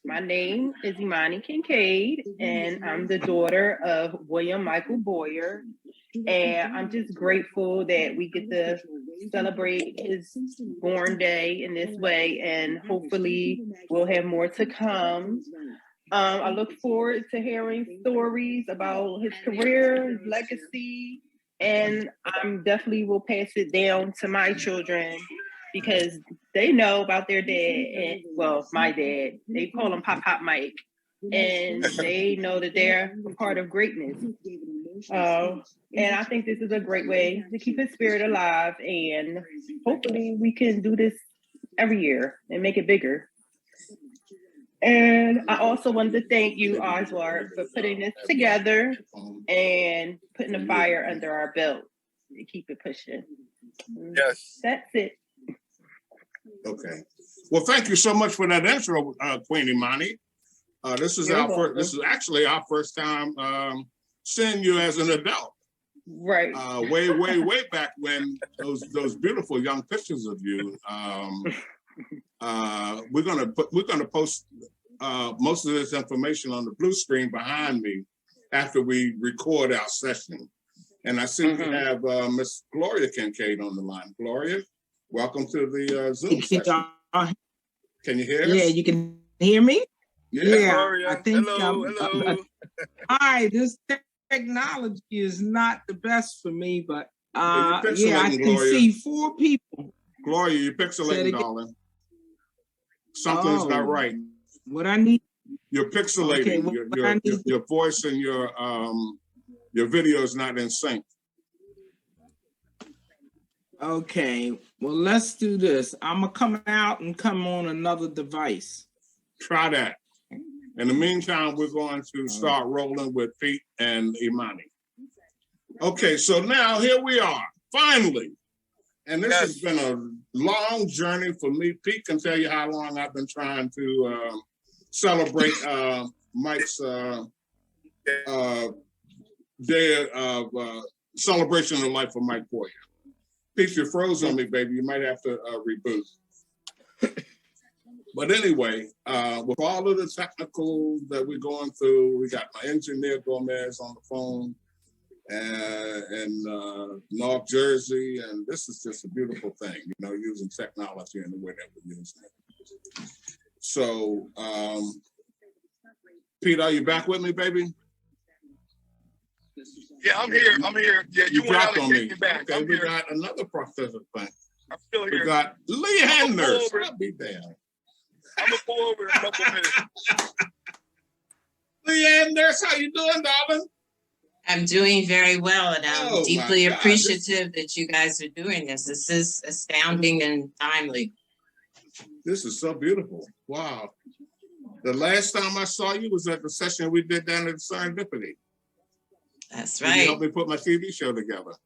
My name is Imani Kincaid, and I'm the daughter of William Michael Boyer. And I'm just grateful that we get to celebrate his born day in this way, and hopefully we'll have more to come. I look forward to hearing stories about his career, his legacy, and I'm definitely will pass it down to my children because they know about their dad. And, well, my dad, they call him Pop Pop Mike, and they know that they're a part of greatness. And I think this is a great way to keep his spirit alive, and hopefully we can do this every year and make it bigger. And I also wanted to thank you, Oswald, for putting this together and putting the fire under our belt to keep it pushing. Yes. That's it. Okay. Well, thank you so much for that intro, Queen Imani. This is actually our first time seeing you as an adult. Right. Way back when those beautiful young pictures of you. We're gonna post most of this information on the blue screen behind me after we record our session. And I see we have Miss Gloria Kincaid on the line. Gloria, welcome to the Zoom session. Can you hear us? Yeah, you can hear me? Yeah. Gloria. I think hello. Hi, this technology is not the best for me, but I can Gloria. see 4 people. Gloria, you're pixelating, darling. Something's not right. What I need? You're pixelating. Okay, your voice and your video is not in sync. Okay, well, let's do this. I'm gonna come out and come on another device. Try that. In the meantime, we're going to start rolling with Pete and Imani. Okay, so now here we are, finally. And this has been a long journey for me. Pete can tell you how long I've been trying to celebrate Mike's day of celebration of the life of Mike Boyer. Pete, you froze on me, baby. You might have to reboot. But anyway, with all of the technical that we're going through, we got my engineer Gomez on the phone in North Jersey, and this is just a beautiful thing, using technology in the way that we're using it. So, Pete, are you back with me, baby? Yeah, I'm here. Yeah, you went out and came back. Okay, we got another processor thing. I'm still here. We got Lee Handers. I'll be damned. I'm gonna pull over in a couple minutes. Leanne Nurse, how you doing, darling? I'm doing very well, and I'm deeply appreciative that you guys are doing this. This is astounding and timely. This is so beautiful. Wow. The last time I saw you was at the session we did down at Serendipity. That's right. You helped me put my TV show together.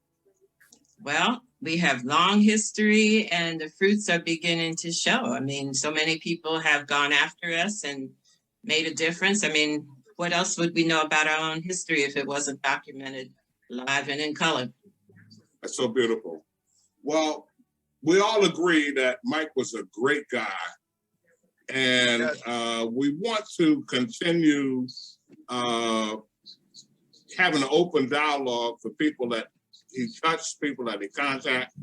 Well, we have long history and the fruits are beginning to show. I mean, so many people have gone after us and made a difference. I mean, what else would we know about our own history if it wasn't documented live and in color? That's so beautiful. Well, we all agree that Mike was a great guy. And we want to continue having an open dialogue for people that he touched, people that he contacted.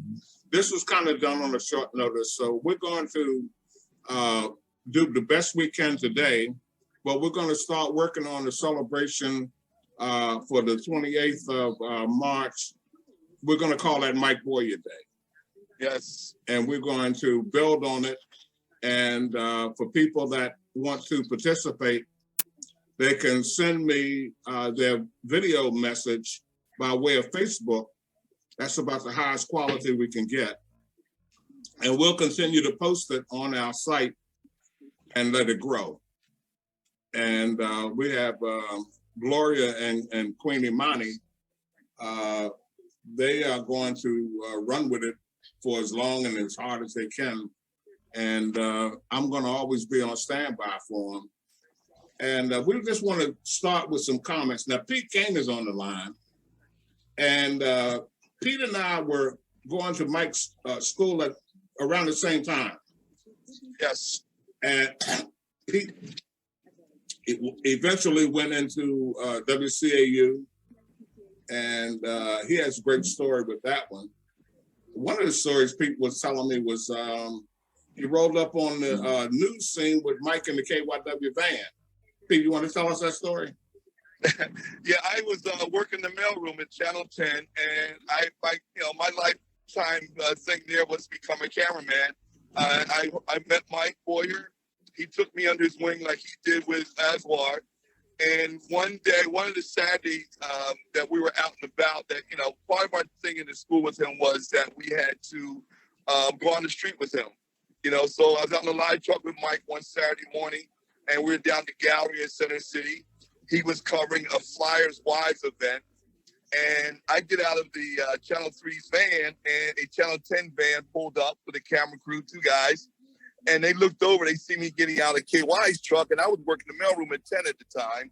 This was kind of done on a short notice, so we're going to do the best we can today, but we're going to start working on the celebration for the 28th of March. We're going to call that Mike Boyer Day. Yes. And we're going to build on it. And for people that want to participate, they can send me their video message by way of Facebook. That's about the highest quality we can get. And we'll continue to post it on our site and let it grow. And we have Gloria and Queen Imani. They are going to run with it for as long and as hard as they can. And I'm going to always be on standby for them. And we just want to start with some comments. Now, Pete Kane is on the line. And Pete and I were going to Mike's school at around the same time. Yes. And he eventually went into WCAU, and he has a great story with that one. One of the stories Pete was telling me was he rolled up on the news scene with Mike in the KYW van. Pete, you want to tell us that story? Yeah, I was working the mailroom at Channel 10, and my lifetime thing there was to become a cameraman. I met Mike Boyer. He took me under his wing like he did with Aswad. And one day, one of the Saturdays that we were out and about, that, part of our thing in the school with him was that we had to go on the street with him. So I was out in the live truck with Mike one Saturday morning, and we were down the gallery in Center City. He was covering a Flyers Wives event. And I get out of the Channel 3's van, and a Channel 10 van pulled up with a camera crew, 2 guys. And they looked over, they see me getting out of KY's truck, and I was working the mailroom at 10 at the time.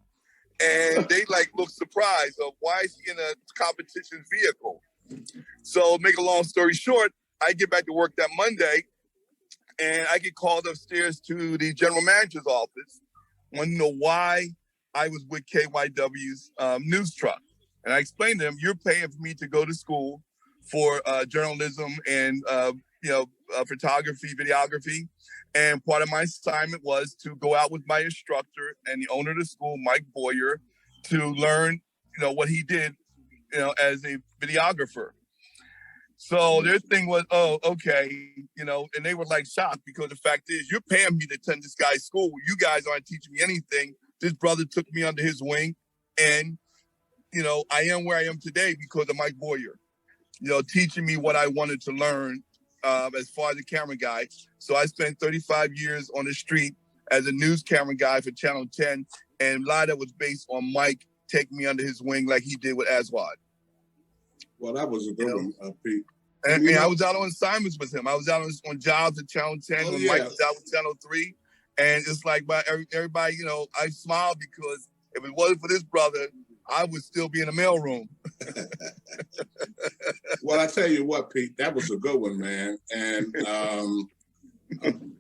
And they looked surprised of why is he in a competition vehicle? So make a long story short, I get back to work that Monday, and I get called upstairs to the general manager's office. Want to know why I was with KYW's news truck. And I explained to him, you're paying for me to go to school for journalism and photography, videography. And part of my assignment was to go out with my instructor and the owner of the school, Mike Boyer, to learn, what he did, as a videographer. So their thing was, oh, okay, and they were shocked because the fact is, you're paying me to attend this guy's school. You guys aren't teaching me anything. This brother took me under his wing, and, I am where I am today because of Mike Boyer, teaching me what I wanted to learn as far as a camera guy. So I spent 35 years on the street as a news camera guy for Channel 10, and a lot of that was based on Mike taking me under his wing like he did with Aswad. Well, that was a good one, Pete. And I was out on assignments with him. I was out on jobs at Channel 10 when Mike was out with Channel 3. And it's everybody, I smiled because if it wasn't for this brother, I would still be in the mailroom. Well, I tell you what, Pete, that was a good one, man. And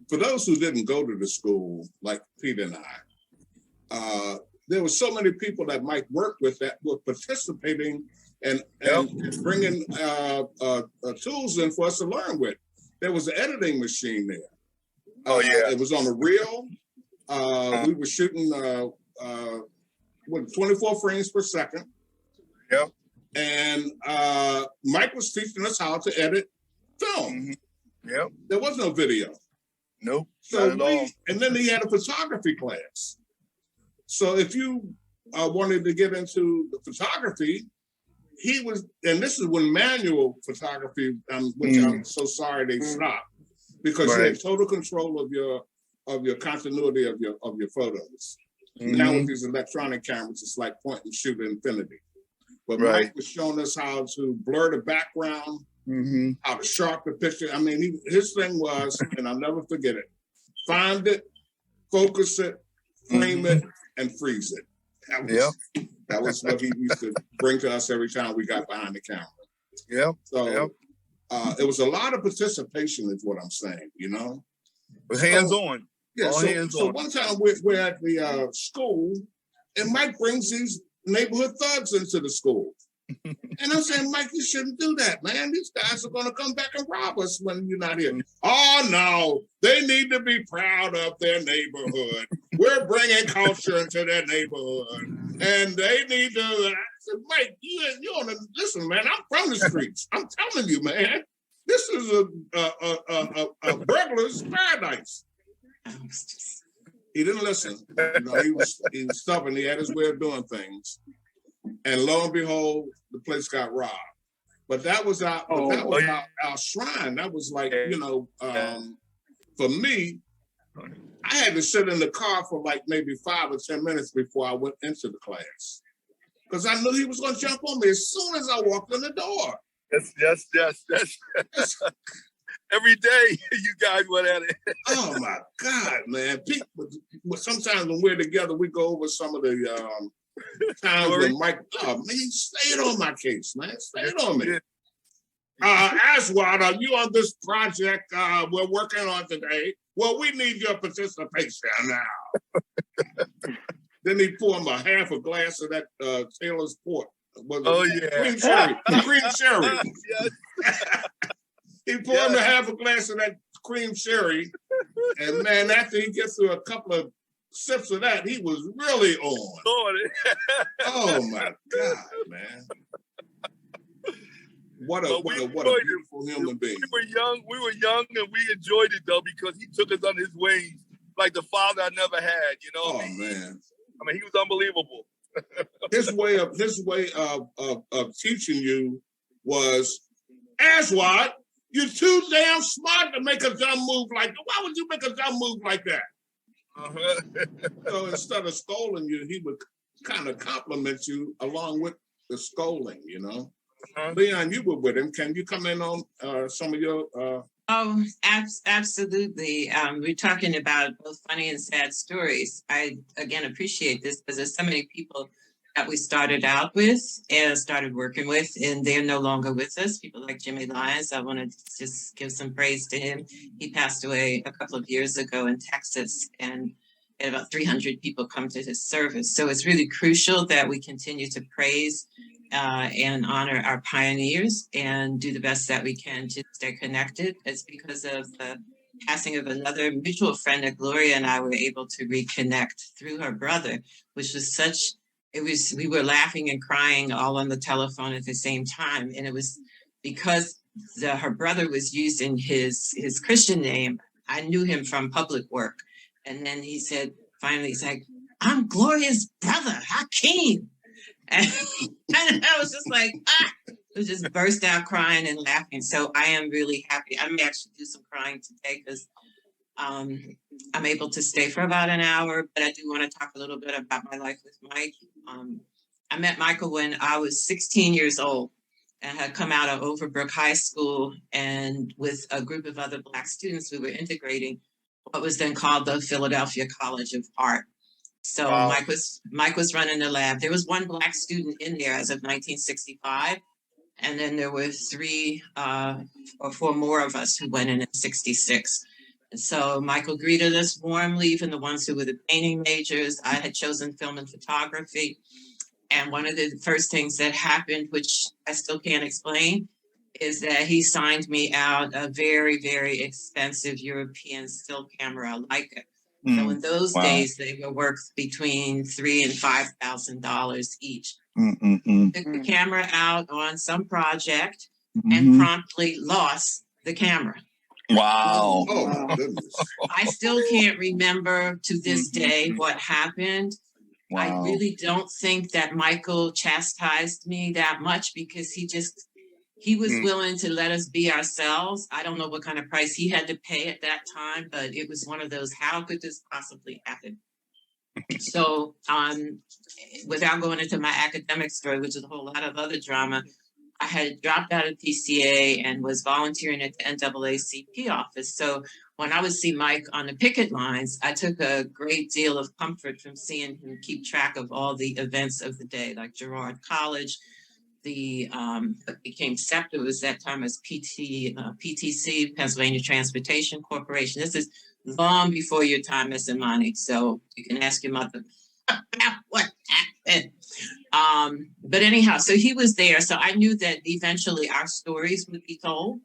for those who didn't go to the school, like Pete and I, there were so many people that Mike worked with that were participating and bringing tools in for us to learn with. There was an editing machine there. Oh, yeah. It was on a reel. We were shooting 24 frames per second. Yep. And Mike was teaching us how to edit film. Mm-hmm. Yep. There was no video. Nope. So and then he had a photography class. So if you wanted to get into the photography, he was, and this is when manual photography, which I'm so sorry they stopped, because you had total control of your continuity of your photos. Now with these electronic cameras, it's like point and shoot infinity. But Mike was showing us how to blur the background, how to sharp the picture. I mean, his thing was, and I'll never forget it, find it, focus it, frame it, and freeze it. That was what he used to bring to us every time we got behind the camera. So it was a lot of participation is what I'm saying, But hands-on. Yeah, so one time we're at the school, and Mike brings these neighborhood thugs into the school. And I'm saying, Mike, you shouldn't do that, man. These guys are going to come back and rob us when you're not here. Oh, no, they need to be proud of their neighborhood. We're bringing culture into their neighborhood. And they need to, I said, Mike, you on the, listen, man, I'm from the streets. I'm telling you, man, this is a burglar's paradise. He didn't listen. He was stubborn. He had his way of doing things. And lo and behold, the place got robbed. But that was our shrine. That was like, for me, I had to sit in the car for like maybe 5 or 10 minutes before I went into the class. Because I knew he was going to jump on me as soon as I walked in the door. Yes. Every day you guys went at it. Oh my God, man. Sometimes when we're together, we go over some of the times when Mike, man, he stayed on my case, man. Stayed on me. Aswad, are you on this project we're working on today? Well, we need your participation now. Then he poured him a half a glass of that Taylor's Port. Cream sherry. Cream sherry. He poured him a half a glass of that cream sherry. And man, after he gets through a couple of sips of that, he was really on. Oh my God, man. What a beautiful human being. We were young and we enjoyed it though, because he took us under his wings like the father I never had, you know. Oh man. I mean, he was unbelievable. his way of teaching you was, Aswad, you're too damn smart to make a dumb move like that. Why would you make a dumb move like that? So instead of scolding you, he would kind of compliment you along with the scolding, you know. Leon, you were with him. Can you come in on some of your Oh, absolutely. We're talking about both funny and sad stories. I, again, appreciate this because there's so many people that we started out with and started working with, and they're no longer with us. People like Jimmy Lyons. I want to just give some praise to him. He passed away a couple of years ago in Texas, and had about 300 people come to his service. So it's really crucial that we continue to praise and honor our pioneers and do the best that we can to stay connected. It's because of the passing of another mutual friend that Gloria and I were able to reconnect through her brother, which was we were laughing and crying all on the telephone at the same time. And it was because her brother was using his Christian name. I knew him from public work. And then he said, finally, he's like, I'm Gloria's brother, Hakeem. And I was just like, I just burst out crying and laughing. So I am really happy. I may actually do some crying today because I'm able to stay for about an hour, but I do want to talk a little bit about my life with Mike. I met Michael when I was 16 years old and had come out of Overbrook High School, and with a group of other Black students, we were integrating what was then called the Philadelphia College of Art. So wow. Mike was running the lab. There was one Black student in there as of 1965. And then there were 3 or 4 more of us who went in 66. And so Michael greeted us warmly, even the ones who were the painting majors. I had chosen film and photography. And one of the first things that happened, which I still can't explain, is that he signed me out a very, very expensive European still camera, Leica. So in those days, they were worth between $3,000 and $5,000 each. Took the camera out on some project and promptly lost the camera. Wow. Oh, my goodness. I still can't remember to this day what happened. Wow. I really don't think that Michael chastised me that much because he was willing to let us be ourselves. I don't know what kind of price he had to pay at that time, but it was one of those, how could this possibly happen? So without going into my academic story, which is a whole lot of other drama, I had dropped out of PCA and was volunteering at the NAACP office. So when I would see Mike on the picket lines, I took a great deal of comfort from seeing him keep track of all the events of the day, like Girard College, the what became SEPTA was that time as PTC, Pennsylvania Transportation Corporation. This is long before your time as Imani, so you can ask your mother about what happened. But anyhow, so he was there. So I knew that eventually our stories would be told.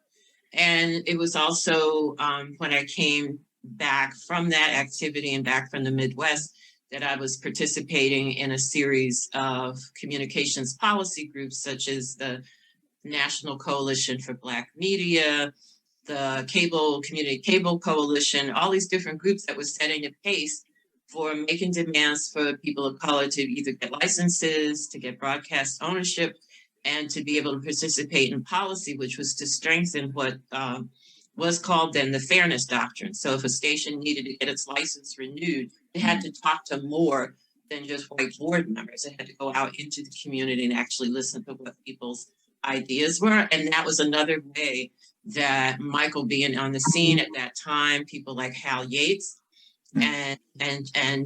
And it was also when I came back from that activity and back from the Midwest that I was participating in a series of communications policy groups, such as the National Coalition for Black Media, the Community Cable Coalition, all these different groups that were setting a pace for making demands for people of color to either get licenses, to get broadcast ownership, and to be able to participate in policy, which was to strengthen what was called then the Fairness Doctrine. So if a station needed to get its license renewed, they had to talk to more than just white board members. They had to go out into the community and actually listen to what people's ideas were. And that was another way that Michael being on the scene at that time, people like Hal Yates and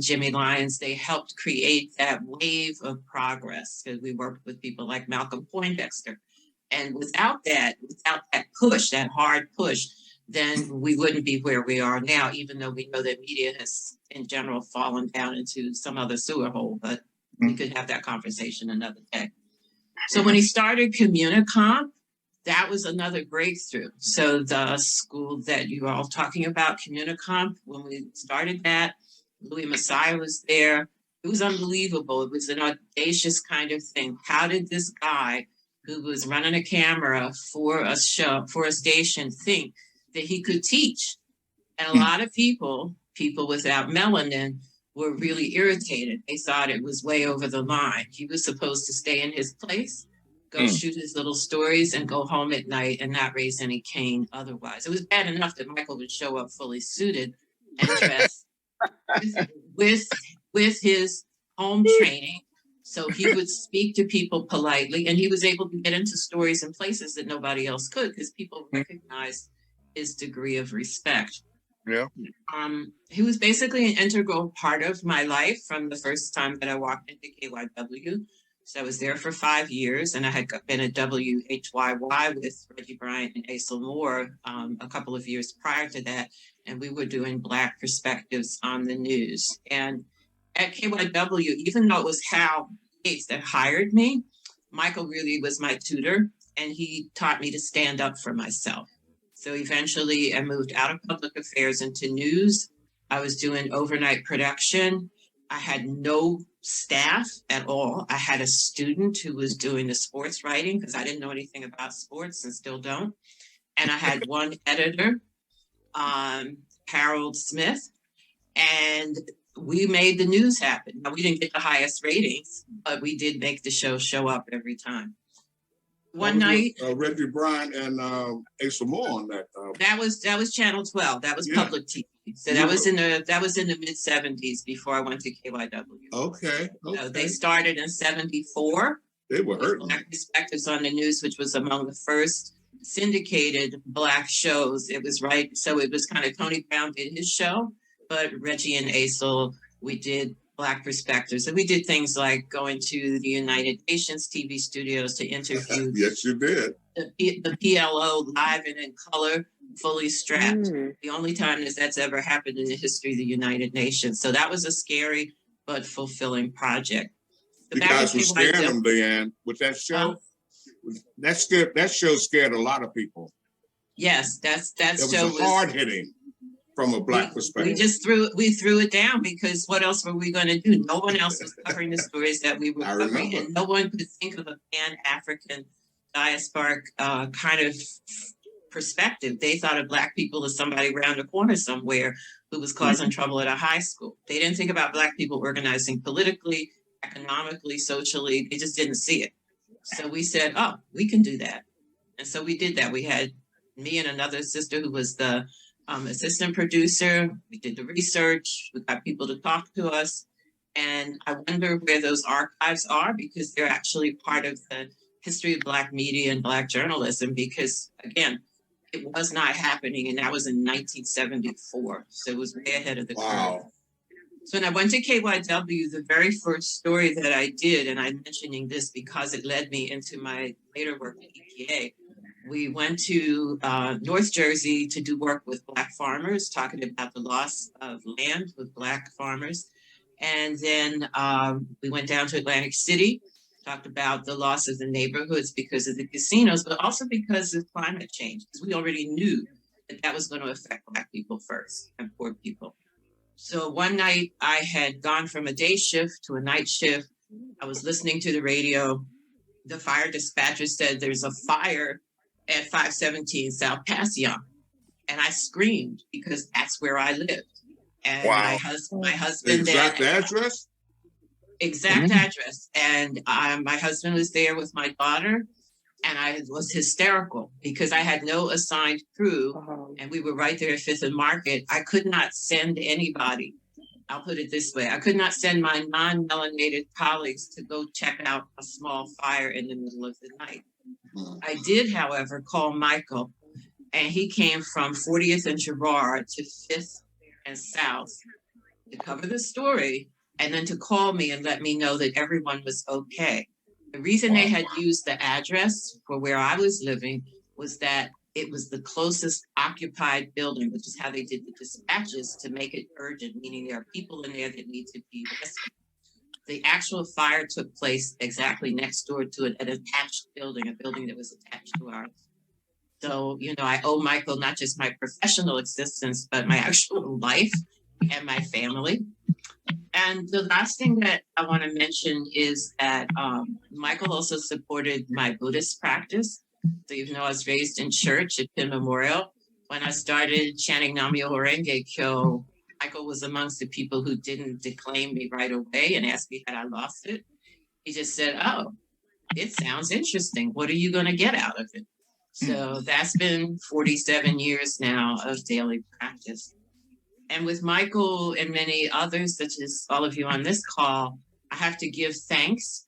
Jimmy Lyons, they helped create that wave of progress because we worked with people like Malcolm Poindexter. And without that push, that hard push, then we wouldn't be where we are now, even though we know that media has in general fallen down into some other sewer hole, but we could have that conversation another day. So when he started Communicomp, that was another breakthrough. So the school that you were all talking about, Communicomp, when we started that, Louis Messiah was there. It was unbelievable. It was an audacious kind of thing. How did this guy who was running a camera for a show, for a station, think that he could teach? And a lot of people without melanin, were really irritated. They thought it was way over the line. He was supposed to stay in his place, go shoot his little stories, and go home at night and not raise any cane otherwise. It was bad enough that Michael would show up fully suited and dressed with his home training. So he would speak to people politely, and he was able to get into stories and places that nobody else could because people recognized his degree of respect. Yeah. He was basically an integral part of my life from the first time that I walked into KYW. So I was there for 5 years, and I had been at WHYY with Reggie Bryant and Aisel Moore a couple of years prior to that, and we were doing Black perspectives on the news. And at KYW, even though it was Hal Gates that hired me, Michael really was my tutor, and he taught me to stand up for myself. So eventually I moved out of public affairs into news. I was doing overnight production. I had no staff at all. I had a student who was doing the sports writing because I didn't know anything about sports and still don't. And I had one editor, Harold Smith, and we made the news happen. Now, we didn't get the highest ratings, but we did make the show up every time. One night, Reggie Bryant and Asa Moore on that. That was Channel 12. That was public TV. So that was in the mid 70s before I went to KYW. Okay. So they started in 74. They were hurting. Black Perspectives on the News, which was among the first syndicated Black shows. It was so it was kind of Tony Brown did his show, but Reggie and Aisel, we did Black Perspectives. And we did things like going to the United Nations TV studios to interview. Yes, you did. The PLO live and in color, fully strapped. The only time that's ever happened in the history of the United Nations. So that was a scary but fulfilling project. You guys were scaring them, Leanne, with that show. That show scared a lot of people. Yes, that show was hard hitting from a Black perspective. We threw it down because what else were we going to do? No one else was covering the stories that we were covering, and no one could think of a Pan-African diasporic kind of perspective. They thought of Black people as somebody around the corner somewhere who was causing trouble at a high school. They didn't think about Black people organizing politically, economically, socially. They just didn't see it. So we said, oh, we can do that. And so we did that. We had me and another sister who was the assistant producer. We did the research. We got people to talk to us. And I wonder where those archives are because they're actually part of the history of Black media and Black journalism because, again, it was not happening. And that was in 1974. So it was way ahead of the curve. So when I went to KYW, the very first story that I did, and I'm mentioning this because it led me into my later work at EPA, we went to North Jersey to do work with Black farmers, talking about the loss of land with Black farmers. And then we went down to Atlantic City, talked about the loss of the neighborhoods because of the casinos, but also because of climate change. Because we already knew that was going to affect Black people first and poor people. So one night I had gone from a day shift to a night shift. I was listening to the radio. The fire dispatcher said there's a fire at 517 South Passyunk. And I screamed because that's where I lived. And my husband. Exact address? Exact address. And my husband was there with my daughter. And I was hysterical because I had no assigned crew. And we were right there at Fifth and Market. I could not send anybody. I'll put it this way. I could not send my non-melanated colleagues to go check out a small fire in the middle of the night. I did, however, call Michael, and he came from 40th and Girard to 5th and South to cover the story and then to call me and let me know that everyone was okay. The reason they had used the address for where I was living was that it was the closest occupied building, which is how they did the dispatches to make it urgent, meaning there are people in there that need to be rescued. The actual fire took place exactly next door to an attached building, a building that was attached to ours. So, I owe Michael not just my professional existence, but my actual life and my family. And the last thing that I want to mention is that Michael also supported my Buddhist practice. So even though I was raised in church at Penn Memorial, when I started chanting Nam-myoho Renge Kyo, Michael was amongst the people who didn't declaim me right away and asked me had I lost it. He just said, "Oh, it sounds interesting. What are you going to get out of it?" So that's been 47 years now of daily practice. And with Michael and many others, such as all of you on this call, I have to give thanks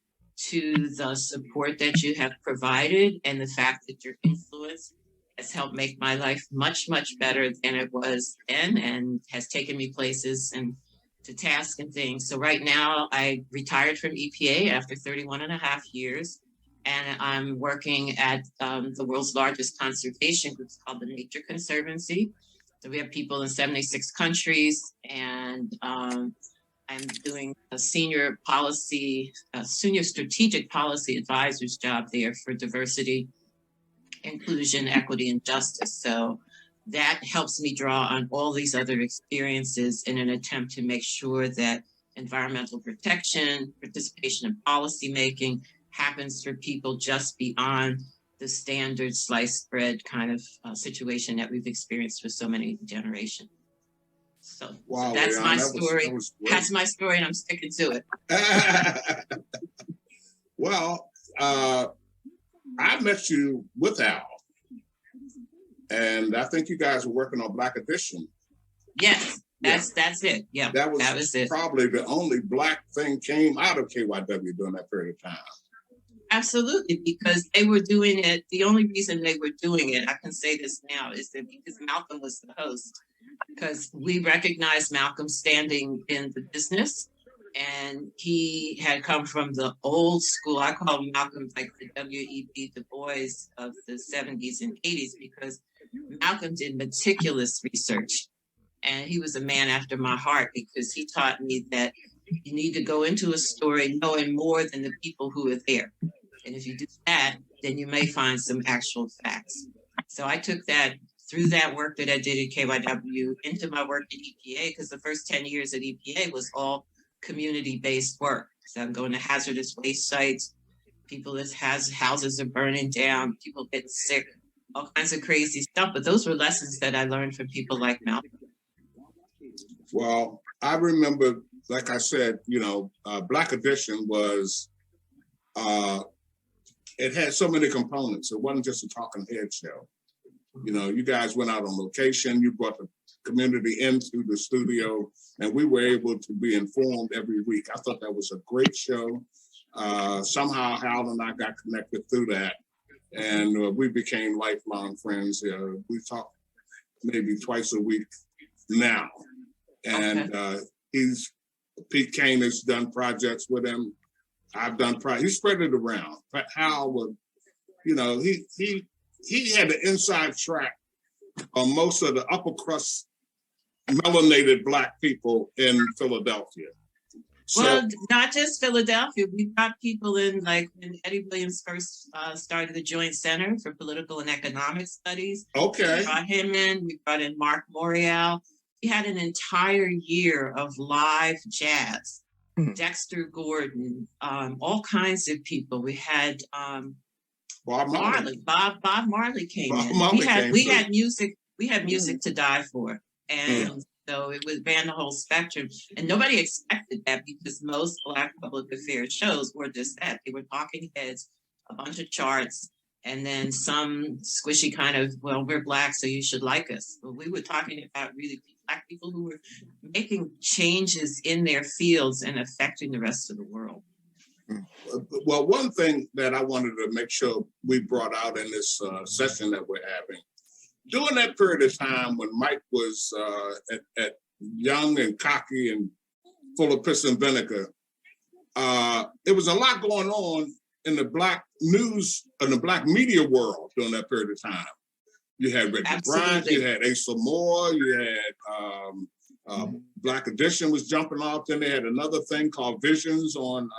to the support that you have provided and the fact that your influence has helped make my life much, much better than it was then, and has taken me places and to task and things. So right now I retired from EPA after 31 and a half years. And I'm working at the world's largest conservation group called the Nature Conservancy. So we have people in 76 countries, and I'm doing a senior strategic policy advisor's job there for diversity, inclusion, equity, and justice. So that helps me draw on all these other experiences in an attempt to make sure that environmental protection, participation in policy making happens for people just beyond the standard sliced bread kind of situation that we've experienced for so many generations. So, Wow, that's Leon, my that story. was That's my story, and I'm sticking to it. Well, I met you with Al, and I think you guys were working on Black Edition. Yes, that's it. Yeah, that was it. Probably the only Black thing came out of KYW during that period of time. Absolutely, because they were doing it. The only reason they were doing it, I can say this now, is that because Malcolm was the host, because we recognized Malcolm's standing in the business, and he had come from the old school. I call Malcolm like the W.E.B. Du Bois of the 70s and 80s, because Malcolm did meticulous research, and he was a man after my heart, because he taught me that you need to go into a story knowing more than the people who are there. And if you do that, then you may find some actual facts. So I took that through that work that I did at KYW into my work at EPA, because the first 10 years at EPA was all community-based work. So I'm going to hazardous waste sites, people that houses are burning down, people get sick, all kinds of crazy stuff. But those were lessons that I learned from people like Malcolm. Well, I remember, like I said, Black Edition was, it had so many components. It wasn't just a talking head show. You guys went out on location, you brought the community into the studio, and we were able to be informed every week. I thought that was a great show. Somehow Hal and I got connected through that, and we became lifelong friends. We talk maybe twice a week now. And Pete Kane has done projects with him. I've done he spread it around. But Hal would, he had the inside track on most of the upper crust melanated Black people in Philadelphia. Well, not just Philadelphia. We've got people in, like when Eddie Williams first started the Joint Center for Political and Economic Studies. Okay. We brought him in. We brought in Mark Morial. We had an entire year of live jazz. Dexter Gordon, all kinds of people. We had Bob Marley. Bob Marley came in. We had music to die for. And so it ran the whole spectrum. And nobody expected that, because most Black public affairs shows were just that. They were talking heads, a bunch of charts, and then some squishy kind of, well, we're Black, so you should like us. But we were talking about really Black people who were making changes in their fields and affecting the rest of the world. Well, one thing that I wanted to make sure we brought out in this session that we're having, during that period of time when Mike was at young and cocky and full of piss and vinegar, there was a lot going on in the Black news and the Black media world during that period of time. You had Reggie Bryant, you had Asa Moore, you had Black Edition was jumping off. Then they had another thing called Visions on.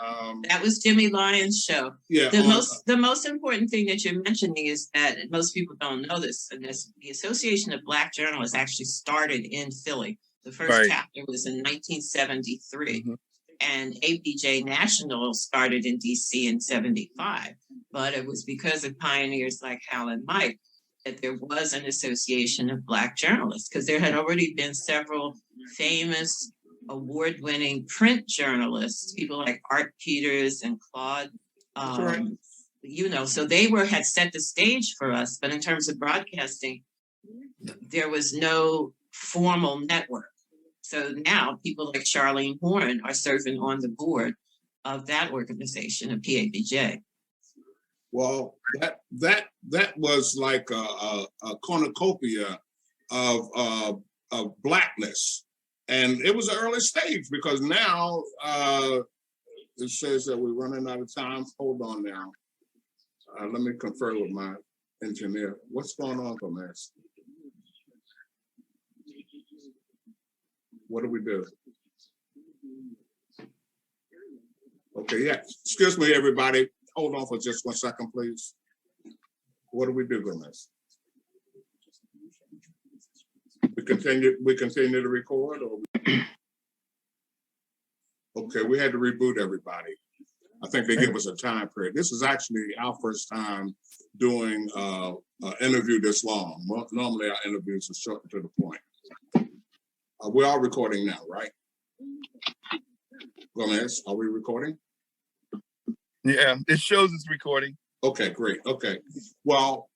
That was Jimmy Lyon's show. Yeah. The most important thing that you're mentioning is that most people don't know this, and this, the Association of Black Journalists actually started in Philly. The first chapter was in 1973, and ABJ National started in DC in 75. But it was because of pioneers like Hal and Mike that there was an Association of Black Journalists, because there had already been several famous award-winning print journalists, people like Art Peters and Claude, you know, so they had set the stage for us. But in terms of broadcasting, there was no formal network. So now people like Charlene Horn are serving on the board of that organization, of PABJ. Well, that was like a cornucopia of blackness, and it was an early stage, because now it says that we're running out of time. Hold on now. Let me confer with my engineer. What's going on from this? What do we do? Okay, yeah. Excuse me, everybody. Hold on for just 1 second, please. What do we do, Gomez? We continue to record, or okay, we had to reboot everybody. I think they give us a time period. This is actually our first time doing an interview this long. Normally our interviews are short and to the point. We're all recording now, right? Gomez, are we recording? Yeah, it shows it's recording. Okay, great. Okay. Well,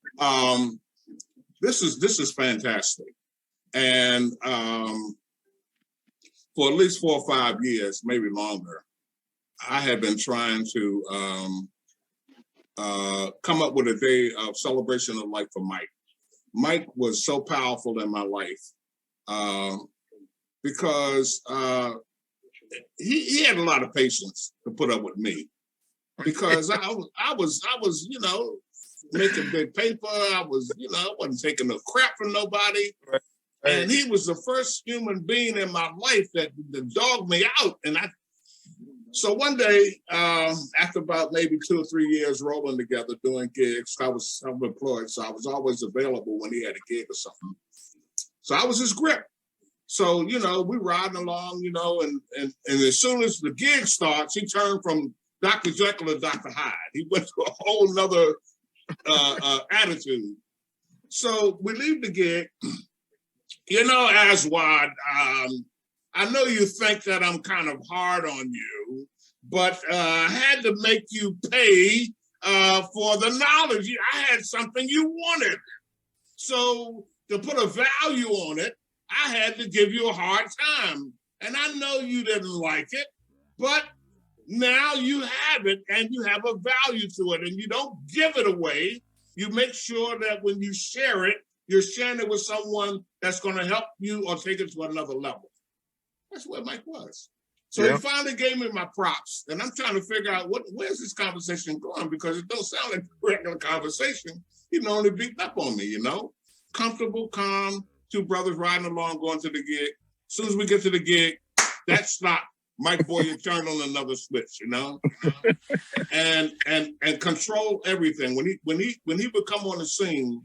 this is fantastic. And for at least 4 or 5 years, maybe longer, I have been trying to come up with a day of celebration of life for Mike. Mike was so powerful in my life because he had a lot of patience to put up with me, because I was, you know, making big paper. I wasn't taking no crap from nobody. Right. And he was the first human being in my life that dogged me out. And so one day, after about maybe 2 or 3 years rolling together, doing gigs, I was self-employed, so I was always available when he had a gig or something. So I was his grip. So, you know, we riding along, you know, and as soon as the gig starts, he turned from Dr. Jekyll to Dr. Hyde. He went to a whole nother attitude. So we leave the gig. You know, Aswad, I know you think that I'm kind of hard on you, but I had to make you pay for the knowledge. I had something you wanted. So to put a value on it, I had to give you a hard time. And I know you didn't like it, but now you have it and you have a value to it, and you don't give it away. You make sure that when you share it, you're sharing it with someone that's going to help you or take it to another level. That's where Mike was. So he finally gave me my props, and I'm trying to figure out where's this conversation going, because it don't sound like a regular conversation. He only beat up on me, you know? Comfortable, calm, 2 brothers riding along, going to the gig. As soon as we get to the gig, that stopped. Mike Boyer turned on another switch, you know, and control everything. When he would come on the scene,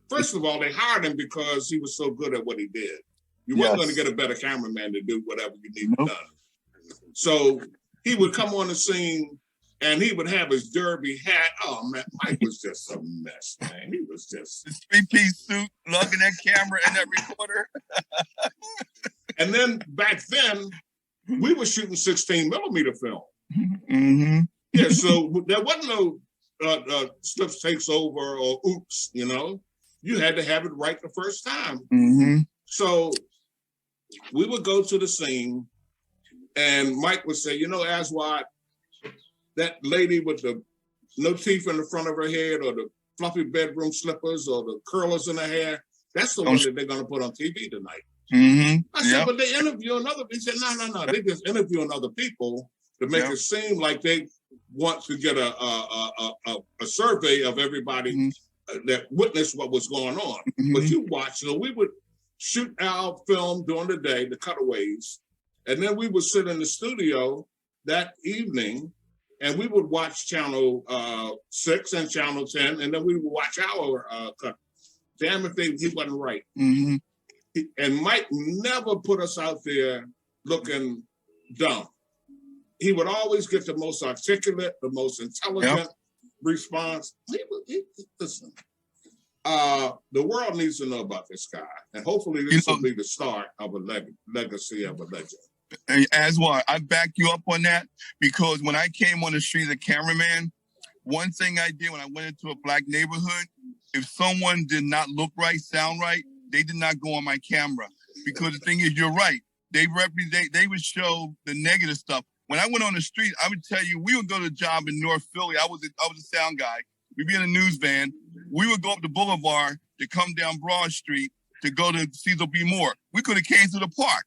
first of all, they hired him because he was so good at what he did. You weren't going to get a better cameraman to do whatever you needed done. So he would come on the scene and he would have his derby hat. Oh man, Mike was just a mess, man. He was just his 3-piece suit, lugging that camera and that recorder. And then back then, we were shooting 16 millimeter film. Mm-hmm. Yeah, so there wasn't no slips, takes over, or oops, you know. You had to have it right the first time. Mm-hmm. So we would go to the scene, and Mike would say, you know, Aswad, that lady with the no teeth in the front of her head, or the fluffy bedroom slippers, or the curlers in her hair, that's the one that they're going to put on TV tonight. Mm-hmm. I said, but they interviewing other people. He said, no. They just interviewing other people to make it seem like they want to get a survey of everybody that witnessed what was going on. But you watched. So we would shoot our film during the day, the cutaways, and then we would sit in the studio that evening, and we would watch channel 6 and channel 10, and then we would watch our cut. Damn if he wasn't right. And Mike never put us out there looking dumb. He would always get the most articulate, the most intelligent response. Listen, the world needs to know about this guy, and hopefully this will be the start of a legacy of a legend. As well, I back you up on that, because when I came on the street as a cameraman, one thing I did when I went into a black neighborhood, if someone did not look right, sound right, they did not go on my camera. Because the thing is, you're right. They would show the negative stuff. When I went on the street, I would tell you, we would go to a job in North Philly. I was a sound guy. We'd be in a news van. We would go up the boulevard to come down Broad Street to go to Cecil B. Moore. We could have came to the park.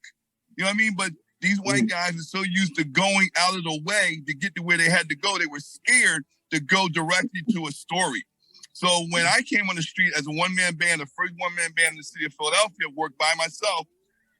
You know what I mean? But these white guys are so used to going out of the way to get to where they had to go. They were scared to go directly to a story. So when I came on the street as a one-man band, the first one-man band in the city of Philadelphia, worked by myself,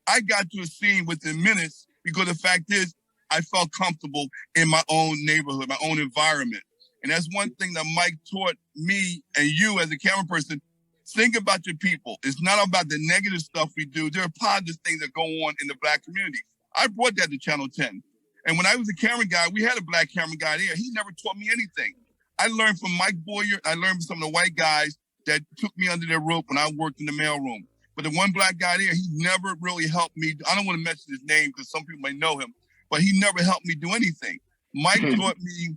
I got to a scene within minutes, because the fact is, I felt comfortable in my own neighborhood, my own environment. And that's one thing that Mike taught me and you as a camera person. Think about your people. It's not about the negative stuff we do. There are positive things that go on in the black community. I brought that to Channel 10. And when I was a camera guy, we had a black camera guy there. He never taught me anything. I learned from Mike Boyer. I learned from some of the white guys that took me under their rope when I worked in the mailroom. But the one black guy there, he never really helped me. I don't want to mention his name because some people might know him, but he never helped me do anything. Mike taught me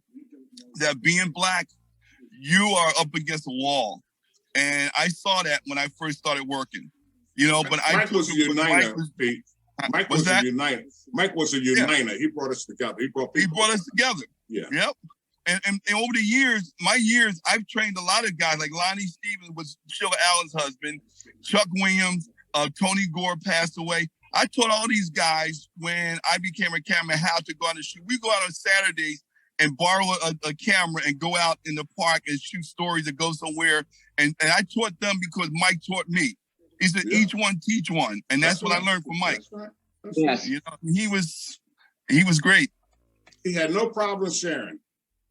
that being black, you are up against a wall. And I saw that when I first started working. You know, but Mike was a uniter, Pete. Mike was a uniter. Mike was a uniter. Yeah. He brought us together. He brought us together. Yeah. Yep. And over the years, I've trained a lot of guys, like Lonnie Stevens was Sheila Allen's husband, Chuck Williams, Tony Gore passed away. I taught all these guys when I became a cameraman how to go out and shoot. We go out on Saturdays and borrow a camera and go out in the park and shoot stories that go somewhere. And I taught them because Mike taught me. He said, each one teach one. And that's what I learned from Mike. Yes. You know, he was great. He had no problem sharing.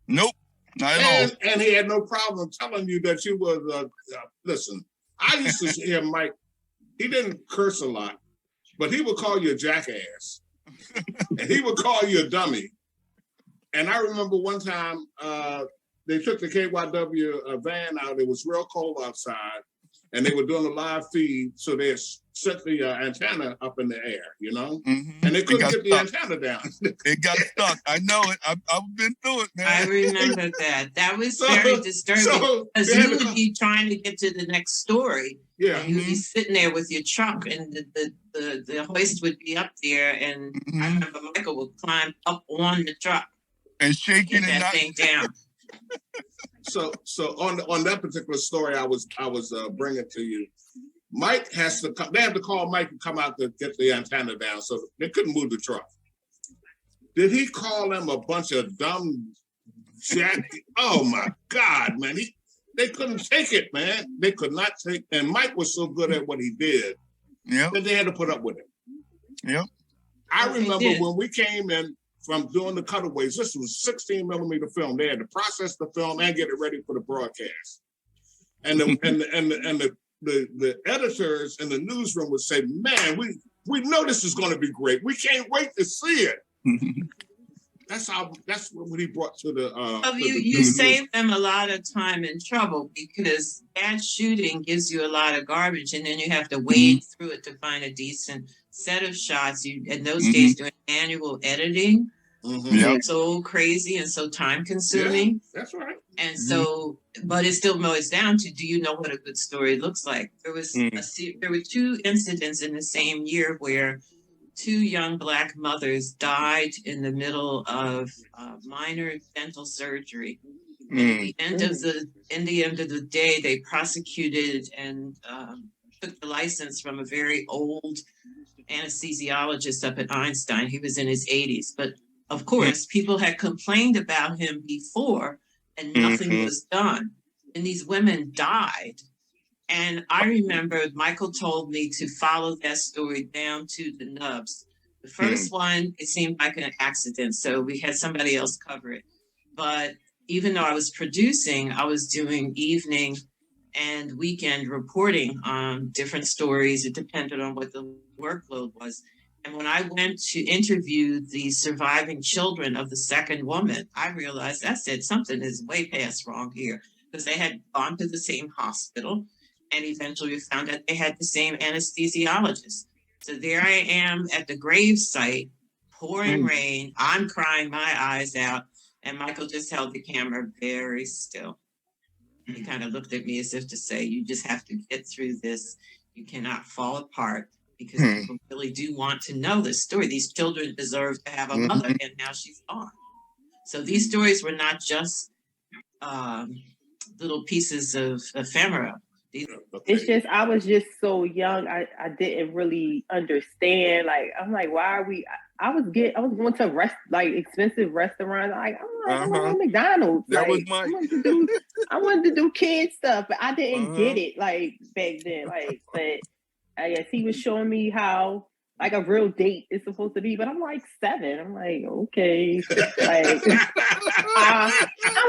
Nope, not at all. And he had no problem telling you that you was, listen, I used to hear Mike, he didn't curse a lot, but he would call you a jackass. And he would call you a dummy. And I remember one time, they took the KYW van out. It was real cold outside, and they were doing a live feed. So they set the antenna up in the air, you know, and they couldn't get the antenna down. It got stuck. I know it. I've been through it, man. I remember that. That was very disturbing because you would be trying to get to the next story. Yeah, and you'd be sitting there with your truck, and the hoist would be up there, and I remember Michael would climb up on the truck and shaking that thing down. So on that particular story, I was bringing to you. Mike has to come. They had to call Mike and come out to get the antenna down, so they couldn't move the truck. Did he call them a bunch of dumb jack? Oh my God, man! They couldn't take it, man. They could not take. And Mike was so good at what he did, that they had to put up with him. Yep. I remember when we came in from doing the cutaways. This was 16 millimeter film. They had to process the film and get it ready for the broadcast. And the editors in the newsroom would say, "Man, we know this is going to be great. We can't wait to see it." That's what he brought to the. You save them a lot of time and trouble because bad shooting gives you a lot of garbage, and then you have to wade through it to find a decent set of shots. You in those days doing manual editing. It's so crazy and so time consuming. Yeah, that's right. And so, but it still boils down to, do you know what a good story looks like? There was there were 2 incidents in the same year where 2 young Black mothers died in the middle of minor dental surgery. And at the end of the day, they prosecuted and took the license from a very old anesthesiologist up at Einstein. He was in his 80s, but of course, people had complained about him before and nothing was done. and these women died. And I remember Michael told me to follow that story down to the nubs. The first one, it seemed like an accident, so we had somebody else cover it. But even though I was producing, I was doing evening and weekend reporting on different stories. It depended on what the workload was. And when I went to interview the surviving children of the second woman, I realized I said something is way past wrong here, because they had gone to the same hospital, and eventually we found out they had the same anesthesiologist. So there I am at the grave site, pouring rain. I'm crying my eyes out, and Michael just held the camera very still. He kind of looked at me as if to say, you just have to get through this. You cannot fall apart, because people really do want to know this story. These children deserve to have a mother, and now she's gone. So these stories were not just little pieces of ephemera. It's just, I was just so young. I didn't really understand. Like, I'm like, why are we? I was going to expensive restaurants. Like, I'm going to McDonald's. That was I wanted to do kid stuff, but I didn't get it like back then. Like, but I guess he was showing me how like a real date is supposed to be. But I'm like 7. I'm like, okay, like I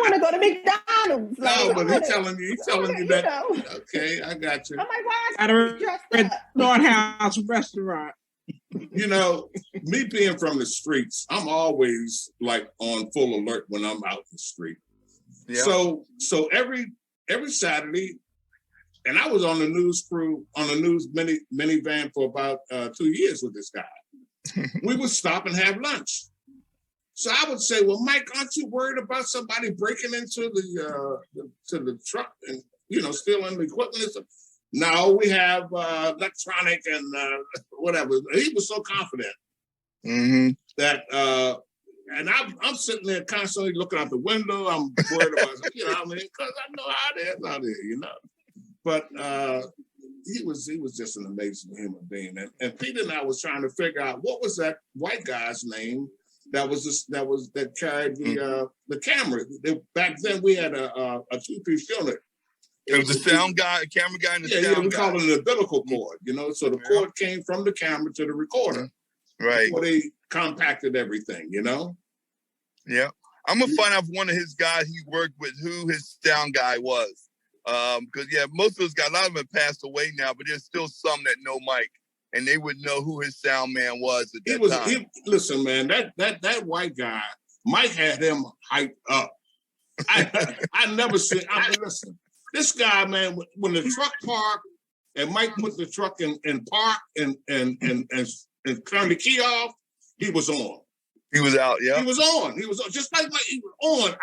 want to go to McDonald's. Like, no, but he's telling you that. You know. Okay, I got you. I'm like, why is he dressed up? Northhouse restaurant. You know, me being from the streets, I'm always like on full alert when I'm out in the street. Yeah. So every Saturday, and I was on the news crew, on the news minivan for about 2 years with this guy. We would stop and have lunch. So I would say, well, Mike, aren't you worried about somebody breaking into the truck and, stealing the equipment? No, we have electronic and whatever. He was so confident that, and I'm sitting there constantly looking out the window. I'm worried about, because I know how it is out there, But he was just an amazing human being. And Peter and I was trying to figure out what was that white guy's name that carried the camera. Back then we had a 2-piece unit. It was the sound guy, camera guy, and the sound guy. Yeah, we call it an umbilical cord, So the cord came from the camera to the recorder. Right. Before they compacted everything, Yeah. I'm going to find out one of his guys he worked with who his sound guy was. Because, most of those guys, a lot of them have passed away now, but there's still some that know Mike, and they would know who his sound man was at that time. Listen, man, that white guy, Mike had him hyped up. I never seen, listen. This guy, man, when the truck parked and Mike put the truck in park and turned the key off, he was on. He was out, yeah. He was on. He was on. Just like Mike, he was on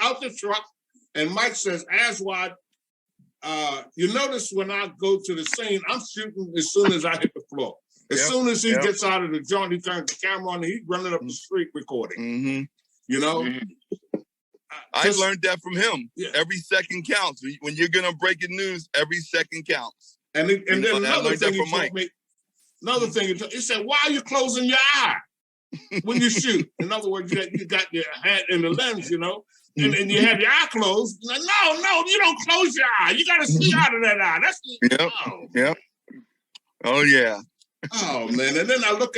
out the truck. And Mike says, Aswad, you notice when I go to the scene, I'm shooting as soon as I hit the floor. As soon as he gets out of the joint, he turns the camera on and he's running up the street recording. I learned that from him. Yeah. Every second counts. When you're gonna break the news, every second counts. And then another thing he told me, he said, "Why are you closing your eye when you shoot?" In other words, you got your hat in the lens, and you have your eye closed. Like, no, you don't close your eye. You got to see out of that eye. That's Yep. Oh yeah. Oh man, and then I look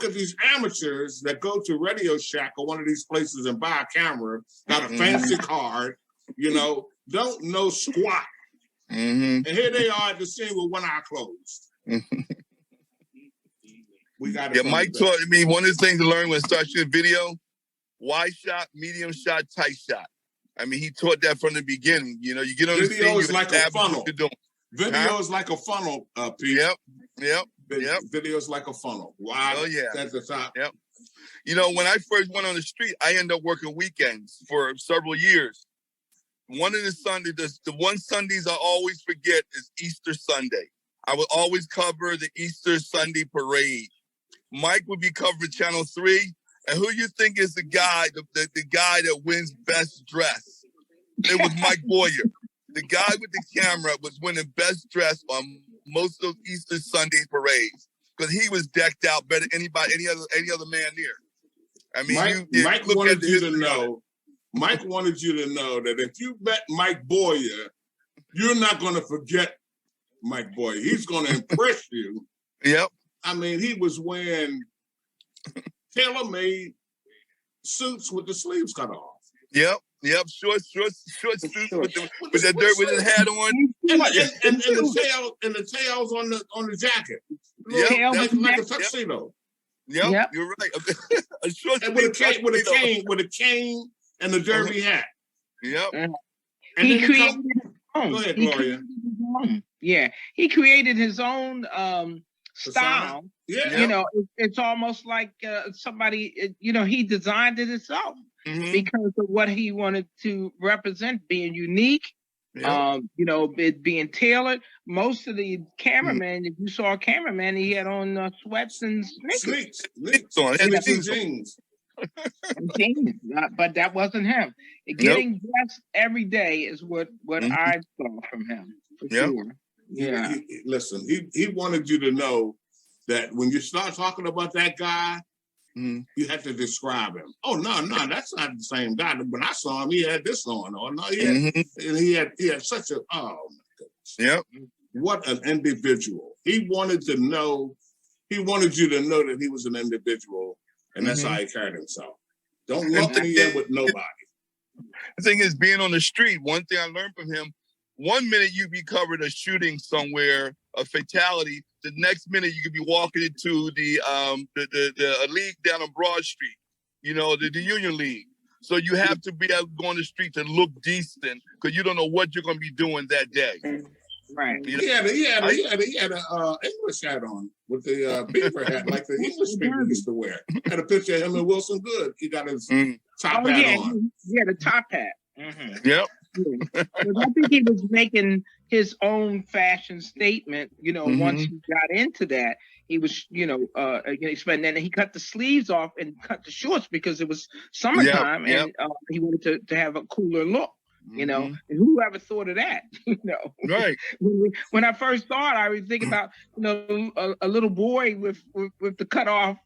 at these amateurs that go to Radio Shack or one of these places and buy a camera, got a fancy card, don't know squat. And here they are at the scene with one eye closed. We got it. Mike taught me one of the things to learn when I started shooting video: wide shot, medium shot, tight shot. I mean, he taught that from the beginning. You get on the scene, video is like a funnel. Video is like a funnel, Pete. Yep. Video is like a funnel. Wow. Oh, yeah. That's the top. Yep. When I first went on the street, I ended up working weekends for several years. One of the Sundays, the one Sundays I always forget is Easter Sunday. I would always cover the Easter Sunday parade. Mike would be covering Channel 3. And who you think is the guy, the guy that wins best dress? It was Mike Boyer. The guy with the camera was winning best dress on most of those Easter Sunday parades because he was decked out better than any other man there. I mean, Mike wanted you to know Mike wanted you to know that if you met Mike Boyer, you're not going to forget Mike Boyer. He's going to impress you. Yep. I mean, he was wearing tailor-made suits with the sleeves cut off. Yep. Short suits with the dirt with his hat on. And the tails on the jacket. Yep. Like a tuxedo. Yep. You're right. A short and with a cane and the derby hat. Yep. And he created his own. Go ahead, Gloria. Yeah, he created his own style. Yeah. You know, it's almost like somebody, you know, he designed it himself because of what he wanted to represent, being unique, you know, it being tailored. Most of the cameramen, if you saw a cameraman, he had on sweats and sneakers. Sneaks on. And jeans. But that wasn't him. Getting dressed every day is what I saw from him. For sure. Yeah. Listen, he wanted you to know that when you start talking about that guy, you have to describe him. Oh no, that's not the same guy. When I saw him, he had this on. Oh no, he had such a my goodness. Yep. What an individual. He wanted you to know that he was an individual, and that's how he carried himself. Don't lump me in with nobody. The thing is, being on the street, one thing I learned from him, 1 minute you be covered a shooting somewhere, a fatality. The next minute you could be walking into the league down on Broad Street, you know, the Union League. So you have to be able to go on the street to look decent because you don't know what you're going to be doing that day. Right. You know? He had a English hat on with the beaver hat like the English people used to wear. Had a picture of him and Wilson Good. He got his top hat on. Yeah, the top hat. Yep. Yeah. I think he was making his own fashion statement, you know, once he got into that. He was, you know, and then he cut the sleeves off and cut the shorts because it was summertime and he wanted to have a cooler look. You know, and whoever thought of that? You know, right? When I first saw it, I was thinking about, you know, a little boy with the cut off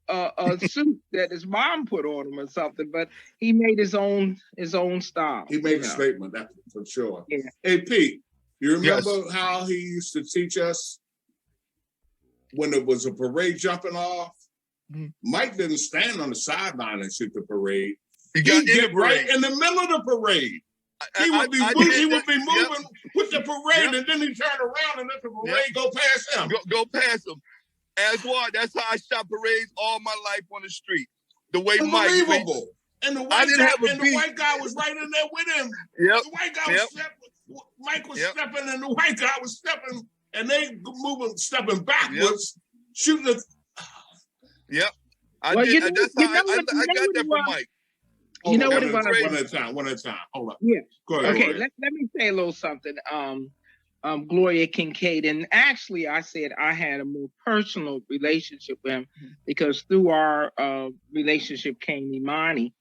suit that his mom put on him or something. But he made his own style. He made a statement, that's for sure. Yeah. Hey Pete, you remember how he used to teach us when there was a parade jumping off? Mike didn't stand on the sideline and shoot the parade. He got right in the middle of the parade. He would be moving with the parade, and then he turned around and let the parade go past him. Go past him. As well, that's how I shot parades all my life on the street. The way Mike. Unbelievable. And the white guy was right in there with him. Yep. The white guy was stepping. Mike was stepping, and the white guy was stepping, and they stepping backwards, shooting the. Yep. I got that from Mike. You know what it was? One at a time. Hold on. Yeah. Go ahead, okay. Let me say a little something. Gloria Kincaid, and actually, I said I had a more personal relationship with him because through our relationship came Imani,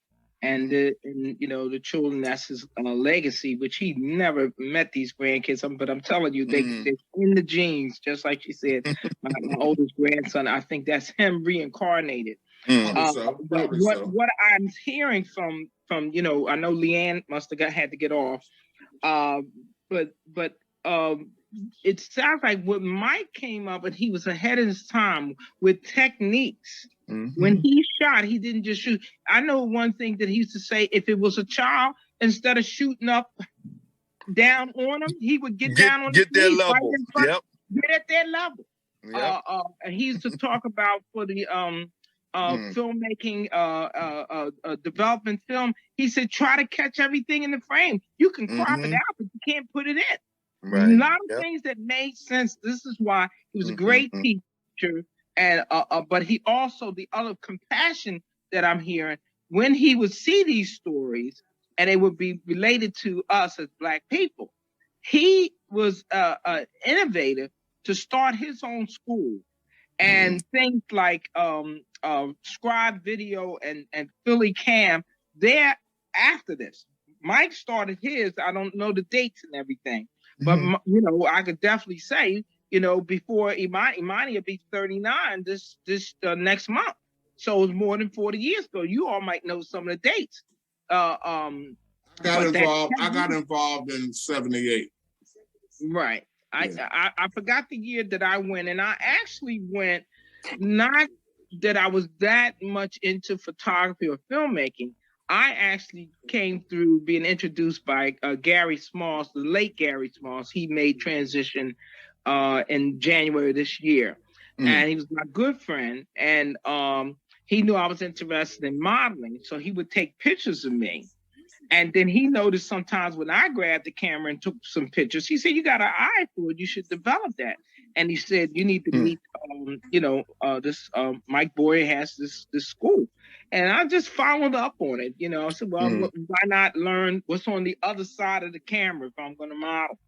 and you know the children. That's his legacy, which he never met these grandkids. But I'm telling you, they're in the genes, just like she said. my oldest grandson, I think that's him reincarnated. But what I'm hearing from you know, I know Leanne must have had to get off, but it sounds like when Mike came up and he was ahead of his time with techniques. When he shot, he didn't just shoot. I know one thing that he used to say: if it was a child, instead of shooting up down on him, he would get down on their level. Get at their level. And he used to talk about for the filmmaking, development film. He said, try to catch everything in the frame. You can crop it out, but you can't put it in. Right. A lot of things that made sense. This is why he was a great teacher. And but he also, the other compassion that I'm hearing, when he would see these stories and they would be related to us as Black people, he was an innovator to start his own school. And things like Scribe Video and Philly Cam, they're after this. Mike started his, I don't know the dates and everything, but you know, I could definitely say, you know, before Imani will be 39 this next month. So it was more than 40 years ago. You all might know some of the dates. I got involved in 78. Right. Yeah. I forgot the year that I went, and I actually went, not that I was that much into photography or filmmaking. I actually came through being introduced by Gary Smalls, the late Gary Smalls. He made transition in January this year. And he was my good friend. And he knew I was interested in modeling. So he would take pictures of me. And then he noticed sometimes when I grabbed the camera and took some pictures, he said, "You got an eye for it. You should develop that." And he said, "You need to meet, this Mike Boyer has this school." And I just followed up on it. I said, "Well, why not learn what's on the other side of the camera if I'm going to model?"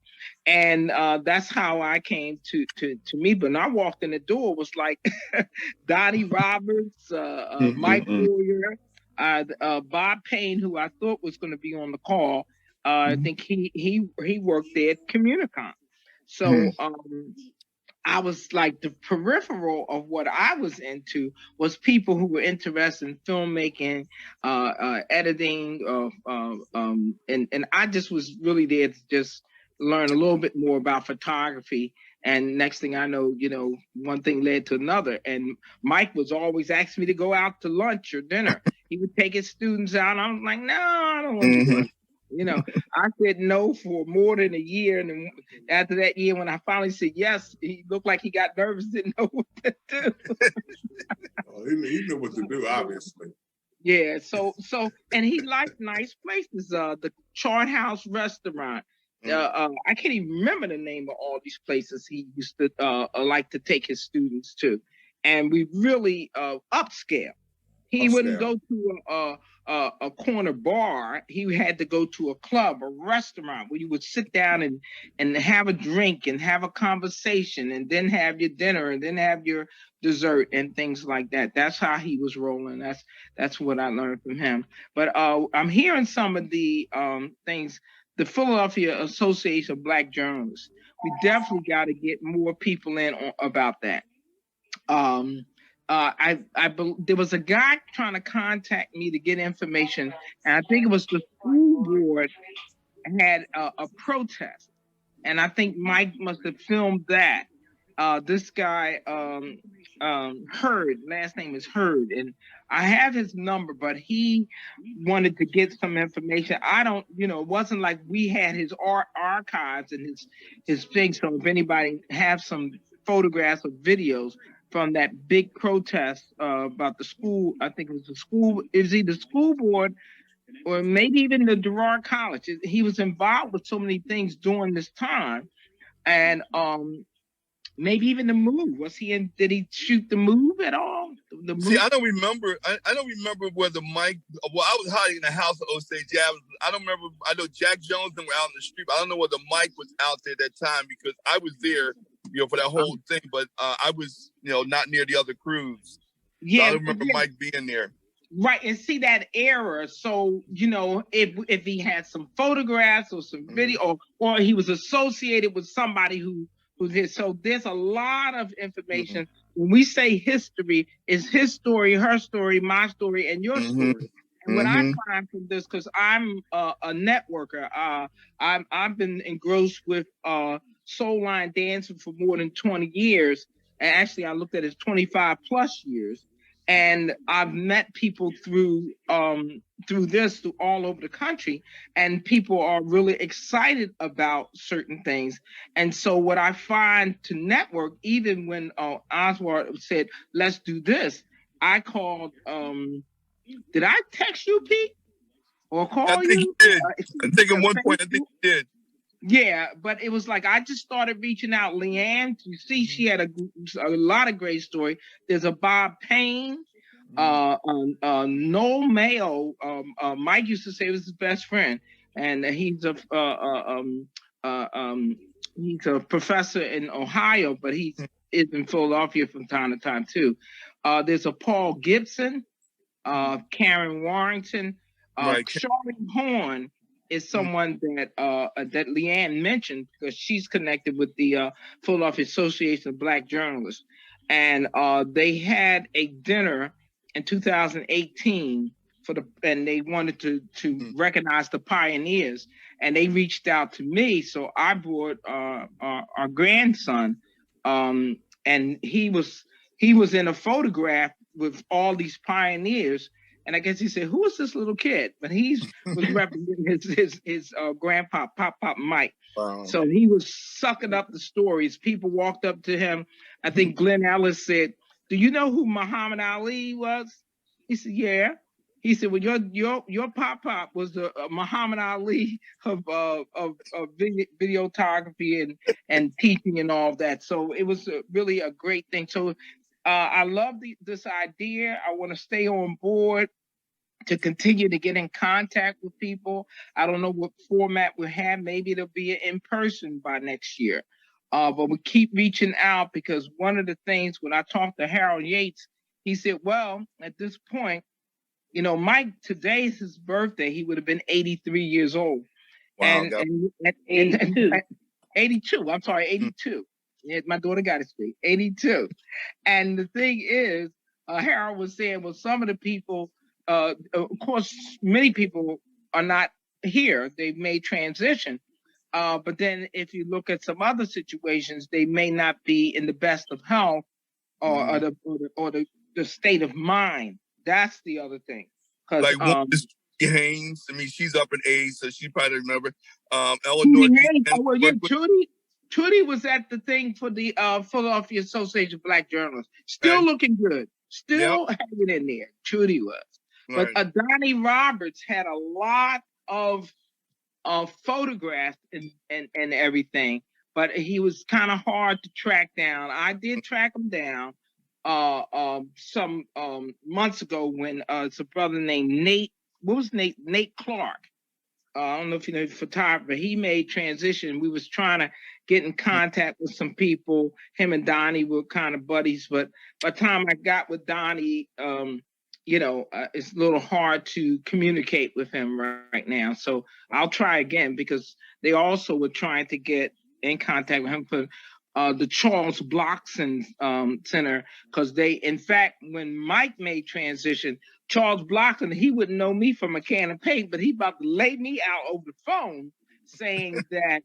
And that's how I came to me. But when I walked in the door, it was like Donnie Roberts, Mike Boyer. Bob Payne, who I thought was going to be on the call, I think he worked there at Communicom. So I was like, the peripheral of what I was into was people who were interested in filmmaking, editing, and I just was really there to just learn a little bit more about photography. And next thing I know, one thing led to another. And Mike was always asking me to go out to lunch or dinner. He would take his students out. And I was like, "No, I don't want to do it." I said no for more than a year. And then after that year, when I finally said yes, he looked like he got nervous, didn't know what to do. He knew what to do, obviously. Yeah. So, and he liked nice places. The Chart House Restaurant. I can't even remember the name of all these places he used to like to take his students to. And we really upscale. He wouldn't go to a corner bar. He had to go to a club, a restaurant where you would sit down and have a drink and have a conversation and then have your dinner and then have your dessert and things like that. That's how he was rolling. That's what I learned from him. But I'm hearing some of the things. The Philadelphia Association of Black Journalists. We definitely got to get more people in about that. There was a guy trying to contact me to get information, and I think it was the school board had a protest, and I think Mike must have filmed that. This guy Hurd, last name is Hurd, and I have his number, but he wanted to get some information. I don't, it wasn't like we had his archives and his thing. So if anybody have some photographs or videos from that big protest about the school, I think it was the school, it was either school board or maybe even the Girard College. He was involved with so many things during this time, and maybe even the move. Did he shoot the move at all? The move? See, I don't remember. I don't remember whether Mike. Well, I was hiding in the house at Osage. I don't remember. I know Jack Jones and were out in the street. I don't know whether Mike was out there at that time because I was there, for that whole thing. But I was, not near the other crews. Yeah, so I don't remember Mike being there. Right, and see that era. So if he had some photographs or some video, or he was associated with somebody who's here. So there's a lot of information. When we say history, it's his story, her story, my story, and your story. And what I find from this, because I'm a networker, I've been engrossed with soul line dancing for more than 20 years. And actually, I looked at it as 25 plus years. And I've met people through this all over the country, and people are really excited about certain things. And so what I find to network, even when Oswald said, "Let's do this," I called, did I text you, Pete? Or call you? I think you did. I think at one point, I think you did. Yeah, but it was like I just started reaching out. Leanne, you see, she had a lot of great story. There's a Bob Payne, Noel Mayo. Mike used to say was his best friend, and he's a professor in Ohio, but he is in Philadelphia from time to time too. There's a Paul Gibson, Karen Warrington, Charlie Horn. Is someone that Leanne mentioned because she's connected with the Philadelphia Association of Black Journalists. And they had a dinner in 2018 and they wanted to recognize the pioneers, and they reached out to me. So I brought our grandson, and he was in a photograph with all these pioneers. And I guess he said, "Who is this little kid?" But he was representing his grandpa, Pop Mike. Wow. So he was sucking up the stories. People walked up to him. I think Glenn Ellis said, "Do you know who Muhammad Ali was?" He said, "Yeah." He said, "Well, your Pop was the Muhammad Ali of videography and teaching and all that." So it was really a great thing. So I love this idea. I want to stay on board to continue to get in contact with people. I don't know what format we'll have. Maybe it'll be in person by next year. But we keep reaching out, because one of the things when I talked to Harold Yates, he said, well, at this point, you know, Mike, today's his birthday. He would have been 83 years old. Wow. And 82. 82. I'm sorry, 82. Yeah, my daughter got it straight. 82. And the thing is, Harold was saying, well, some of the people, of course, many people are not here. They've made transition. But then if you look at some other situations, they may not be in the best of health or the state of mind. That's the other thing. Like Haynes, I mean, she's up in age, so she probably remember. Eleanor. Trudy was at the thing for the Philadelphia Association of Black Journalists. Still looking good. Still hanging in there. Trudy was. Right. But Donnie Roberts had a lot of photographs and everything, but he was kind of hard to track down. I did track him down some months ago when it's a brother named Nate. What was Nate Clark? I don't know if you know the photographer. He made transition. We was trying to get in contact with some people. Him and Donnie were kind of buddies, but by the time I got with Donnie, it's a little hard to communicate with him right now. So I'll try again, because they also were trying to get in contact with him for the Charles Blockson Center, because in fact, when Mike made transition, Charles Blockson, he wouldn't know me from a can of paint, but he about to lay me out over the phone saying that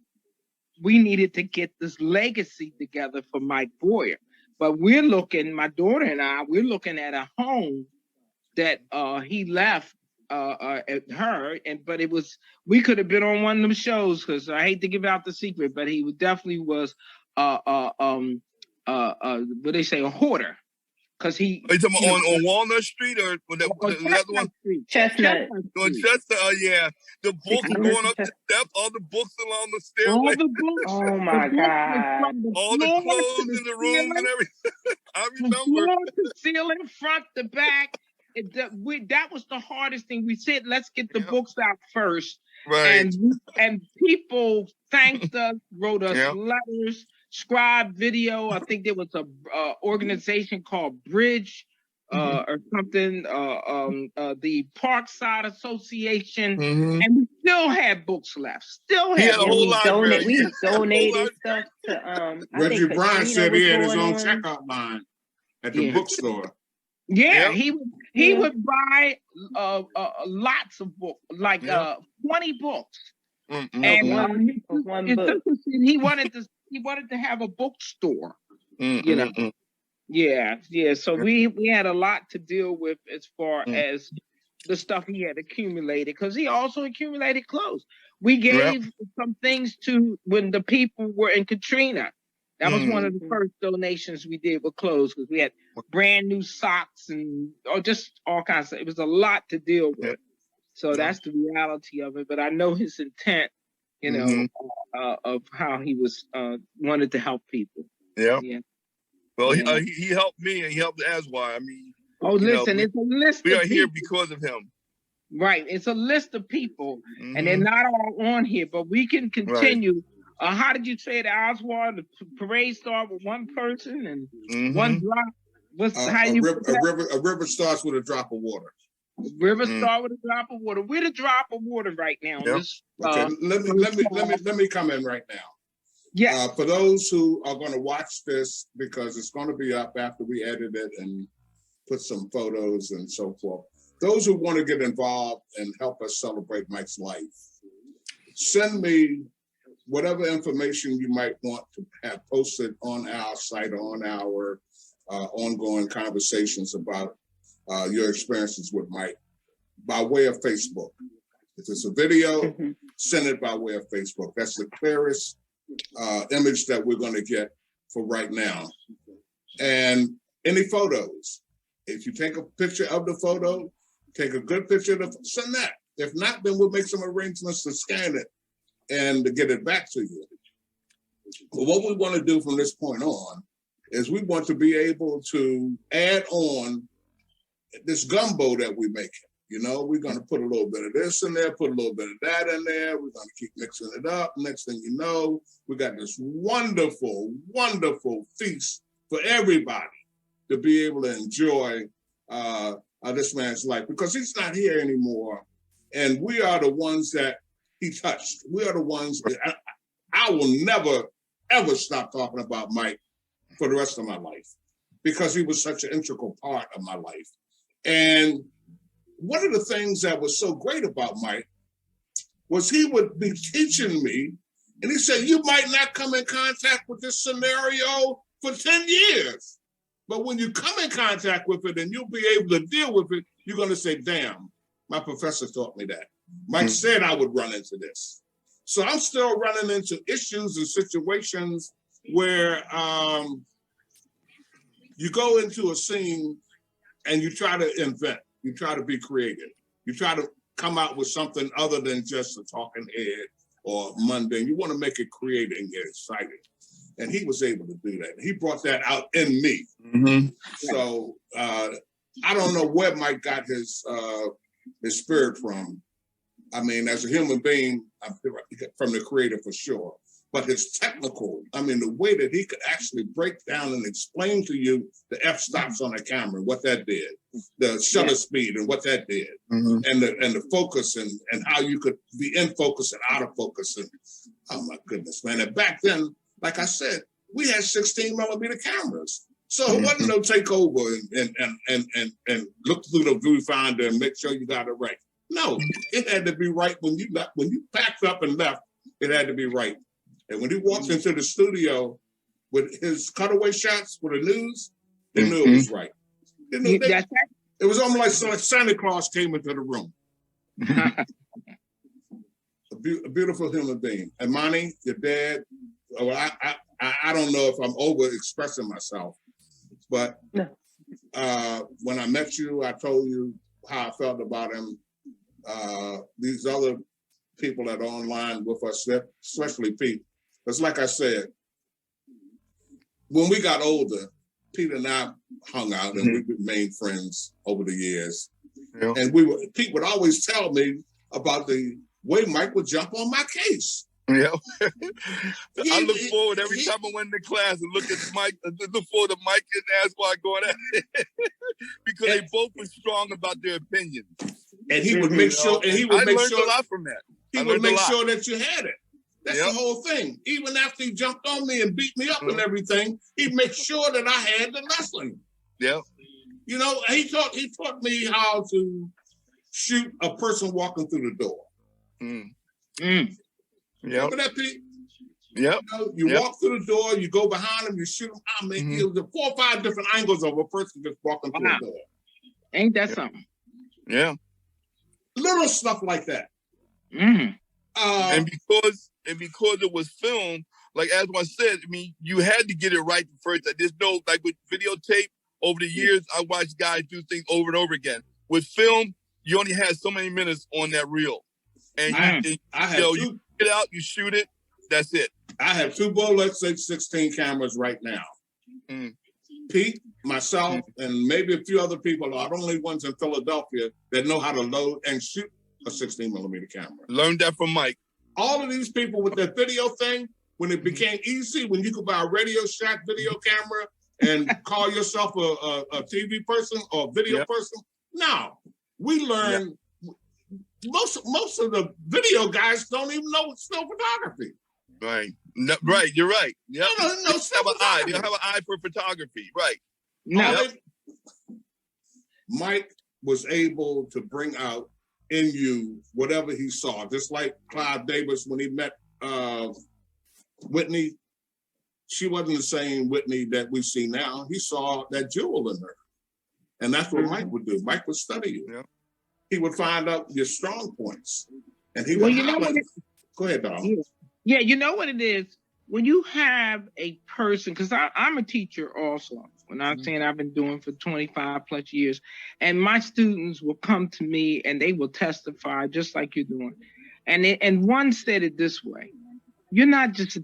we needed to get this legacy together for Mike Boyer. But we're looking, my daughter and I, we're looking at a home that he left at her, but it was, we could have been on one of them shows, because I hate to give out the secret, but he definitely was what they say, a hoarder, because he. Are you talking about on Walnut Street or the other one? Chestnut. On Chestnut, yeah. The books going up the steps, all the books along the stairway. All the books. Oh my God. All the clothes in the rooms and everything. I remember. The ceiling, front, the back. That was the hardest thing. We said, let's get the books out first. Right. And people thanked us, wrote us letters, Scribe Video. I think there was a organization called Bridge or something, the Parkside Association, and we still had books left. Still had a whole library. We donated stuff to Reggie Bryant said he had his own checkout line at the bookstore. Yeah, he would buy lots of books, like 20 books. And one book. He wanted to have a bookstore. Yeah. So we had a lot to deal with as far as the stuff he had accumulated, because he also accumulated clothes. We gave some things to when the people were in Katrina. That was one of the first donations we did with clothes, because we had brand new socks and just all kinds of. It was a lot to deal with. So that's the reality of it. But I know his intent, of how he was wanted to help people. Yeah. Well, he helped me, and he helped Aswai. I mean, it's a list. We are here because of him. Right. It's a list of people, and they're not all on here, but we can continue. Right. How did you say it, Oswald? The parade started with one person and one drop. A river starts with a drop of water. River start with a drop of water. We're the drop of water right now. This, okay. Let me come in right now. Yeah. For those who are going to watch this, because it's going to be up after we edit it and put some photos and so forth. those who want to get involved and help us celebrate Mike's life, send me whatever information you might want to have posted on our site, on our ongoing conversations about your experiences with Mike by way of Facebook. If it's a video, send it by way of Facebook. That's the clearest image that we're going to get for right now. And any photos, if you take a picture of the photo, take a good picture of send that. If not, then we'll make some arrangements to scan it and to get it back to you. But what we want to do from this point on is we want to be able to add on this gumbo that we make. You know, we're going to put a little bit of this in there, put a little bit of that in there. We're going to keep mixing it up. Next thing you know, we got this wonderful, wonderful feast for everybody to be able to enjoy this man's life, because he's not here anymore. And we are the ones that he touched. We are the ones that I will never, ever stop talking about Mike for the rest of my life, because he was such an integral part of my life. And one of the things that was so great about Mike was he would be teaching me, and he said, you might not come in contact with this scenario for 10 years, but when you come in contact with it and you'll be able to deal with it, you're going to say, damn, my professor taught me that. Mike said I would run into this. So I'm still running into issues and situations where you go into a scene and you try to invent, you try to be creative, you try to come out with something other than just a talking head or mundane. You want to make it creative and get excited. And he was able to do that. He brought that out in me. So I don't know where Mike got his spirit from. I mean, as a human being, I'm from the creator for sure. But his technical, I mean, the way that he could actually break down and explain to you the f-stops on the camera, what that did, the shutter speed and what that did, and the focus and how you could be in focus and out of focus. And oh my goodness, man. And back then, like I said, we had 16 millimeter cameras. So it wasn't no takeover and look through the viewfinder and make sure you got it right. No, it had to be right when you left. When you packed up and left, it had to be right. And when he walked into the studio with his cutaway shots for the news, they knew it was right. It was almost like Santa Claus came into the room. A beautiful human being. Imani, your dad, I don't know if I'm over expressing myself, but when I met you, I told you how I felt about him. These other people that are online with us, especially Pete, because like I said, when we got older, Pete and I hung out and we remained friends over the years. Yeah. And Pete would always tell me about the way Mike would jump on my case. Yeah. I look forward every time I went into class and look at Mike, look forward to Mike and ask why I going at it. Because they both were strong about their opinions. And he would make sure, and he would make sure a lot from that. He would make sure that you had it. That's the whole thing. Even after he jumped on me and beat me up and everything, he'd make sure that I had the lesson. Yeah. You know, he taught me how to shoot a person walking through the door. Remember that, Pete? Yep. You know, you walk through the door, you go behind him, you shoot him. I mean, there's 4 or 5 different angles of a person just walking through the door. Ain't that something? Yeah. Little stuff like that. And because it was filmed, like as I said, I mean, you had to get it right the first time. There's no, like with videotape, over the years, I watched guys do things over and over again. With film, you only had so many minutes on that reel. And you get out, you shoot it, that's it. I have 2 Bolex 16 cameras right now. Pete, myself, and maybe a few other people are the only ones in Philadelphia that know how to load and shoot a 16 millimeter camera. Learned that from Mike. All of these people with their video thing, when it became easy, when you could buy a Radio Shack video camera and call yourself a TV person or a video person, no. We learned, most of the video guys don't even know still photography. Right. No, right, you're right. Yeah. No, they don't have an eye for photography. Right. No. Mike was able to bring out in you whatever he saw. Just like Clive Davis, when he met Whitney, she wasn't the same Whitney that we see now. He saw that jewel in her. And that's what Mike would do. Mike would study you. Yeah. He would find out your strong points. And he would go ahead, Donald. Yeah, you know what it is? When you have a person, because I'm a teacher also, when I'm saying I've been doing for 25 plus years, and my students will come to me and they will testify just like you're doing. And one said it this way: you're not just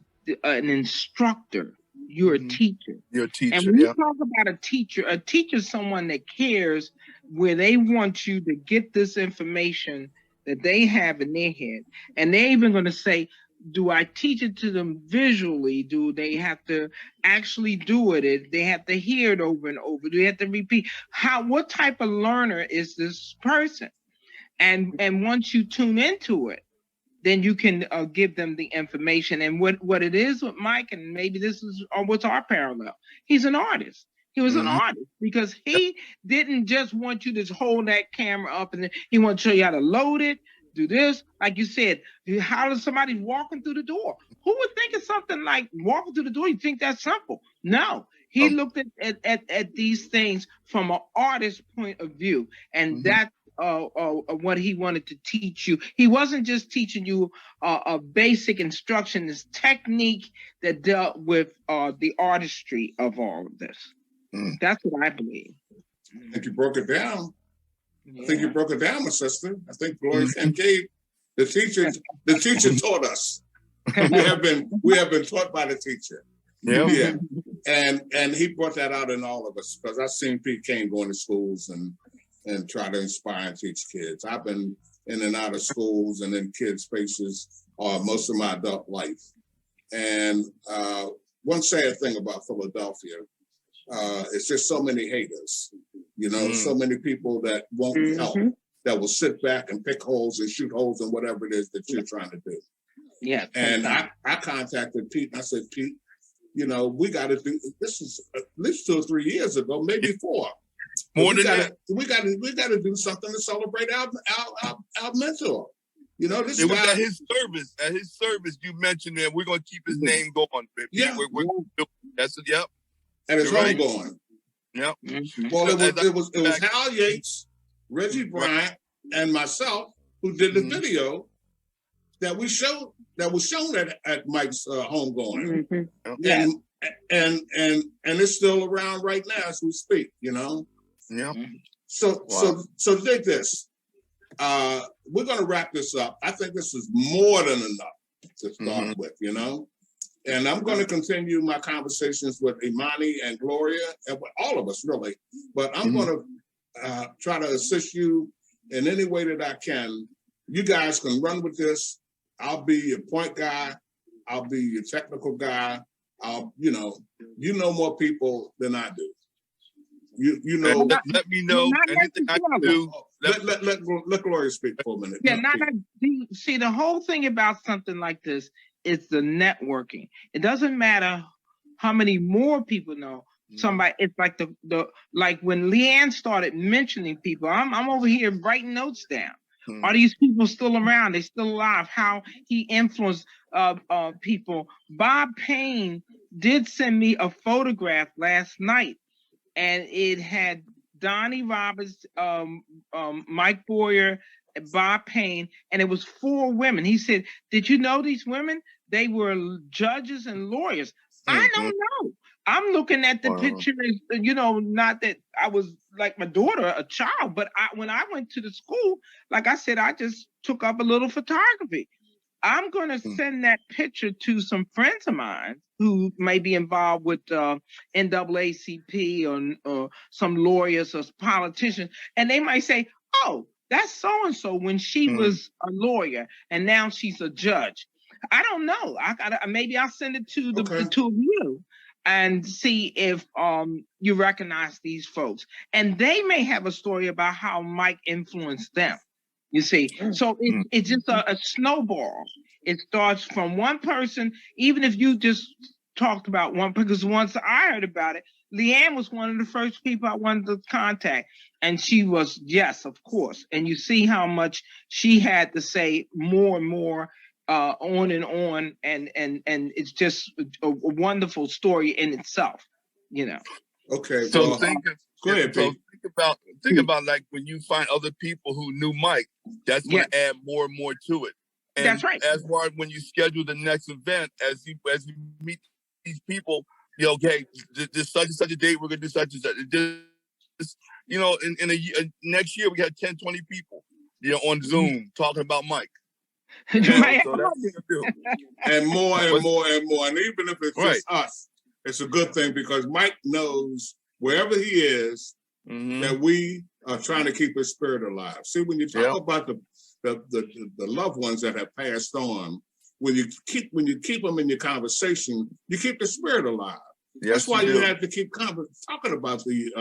an instructor, you're a teacher. You're a teacher. And when you talk about a teacher is someone that cares, where they want you to get this information that they have in their head. And they're even going to say, do I teach it to them visually? Do they have to actually do it? They have to hear it over and over? Do they have to repeat? What type of learner is this person? And once you tune into it, then you can give them the information. And what it is with Mike, and maybe this is what's our parallel, he's an artist. He was an artist because he didn't just want you to hold that camera up and he wanted to show you how to load it, do this. Like you said, how does somebody walking through the door? Who would think of something like walking through the door? You think that's simple? No, he looked at these things from an artist's point of view. And that's what he wanted to teach you. He wasn't just teaching you a basic instruction, this technique that dealt with the artistry of all of this. That's what I believe. I think you broke it down. Yeah. I think you broke it down, my sister. I think Gloria Kincaid, the teacher taught us. we have been taught by the teacher. Yeah. And he brought that out in all of us, because I've seen Pete Kane going to schools and try to inspire and teach kids. I've been in and out of schools and in kids' spaces most of my adult life. And one sad thing about Philadelphia, it's just so many haters, so many people that won't help, that will sit back and pick holes and shoot holes in whatever it is that you're trying to do. Yeah. And I contacted Pete and I said, Pete, we got to do, this is at least 2 or 3 years ago, maybe 4. We got to do something to celebrate our mentor. This it was guy, at his service, you mentioned that we're going to keep his name going. Baby. Yeah. That's it. Yep. And it's home going. Yep. Well, it was Hal Yates, Reggie Bryant, and myself who did the video that was shown at Mike's homegoing. Yeah. And it's still around right now as we speak, Yeah. So dig this. We're gonna wrap this up. I think this is more than enough to start with, And I'm going to continue my conversations with Imani and Gloria, and with all of us, really. But I'm going to try to assist you in any way that I can. You guys can run with this. I'll be your point guy. I'll be your technical guy. You know more people than I do. Let me know anything I can do. Let Gloria speak for a minute. Yeah, see, the whole thing about something like this, it's the networking. It doesn't matter how many more people know somebody. It's like like when Leanne started mentioning people, I'm over here writing notes down. Are these people still around? They still alive? How he influenced people. Bob Payne did send me a photograph last night, and it had Donnie Roberts, Mike Boyer, Bob Payne, and it was 4 women. He said, did you know these women? They were judges and lawyers. I don't know. I'm looking at the picture as, not that I was like my daughter, a child, but when I went to the school, like I said, I just took up a little photography. I'm going to send that picture to some friends of mine who may be involved with NAACP or some lawyers or politicians, and they might say, oh, that's so-and-so when she was a lawyer and now she's a judge. I don't know. Maybe I'll send it to the 2 of you and see if you recognize these folks. And they may have a story about how Mike influenced them. You see, so it's just a snowball. It starts from one person, even if you just talked about one, because once I heard about it, Leanne was one of the first people I wanted to contact. And she was, yes, of course. And you see how much she had to say more and more on and on. And it's just a wonderful story in itself, you know. Okay. So Well, go ahead, Pete. Think about like when you find other people who knew Mike, that's going to add more and more to it. And that's right. As far as when you schedule the next event, as you meet these people, you know, okay, this such and such a date, we're going to do such and such. This, you know, in next year we had 10, 20 people, you know, on Zoom talking about Mike. You know, so and more and more and more. And even if it's just us, it's a good thing because Mike knows wherever he is that we are trying to keep his spirit alive. See, when you talk about the loved ones that have passed on, when you keep them in your conversation, you keep the spirit alive. Yes, that's why you have to keep talking about the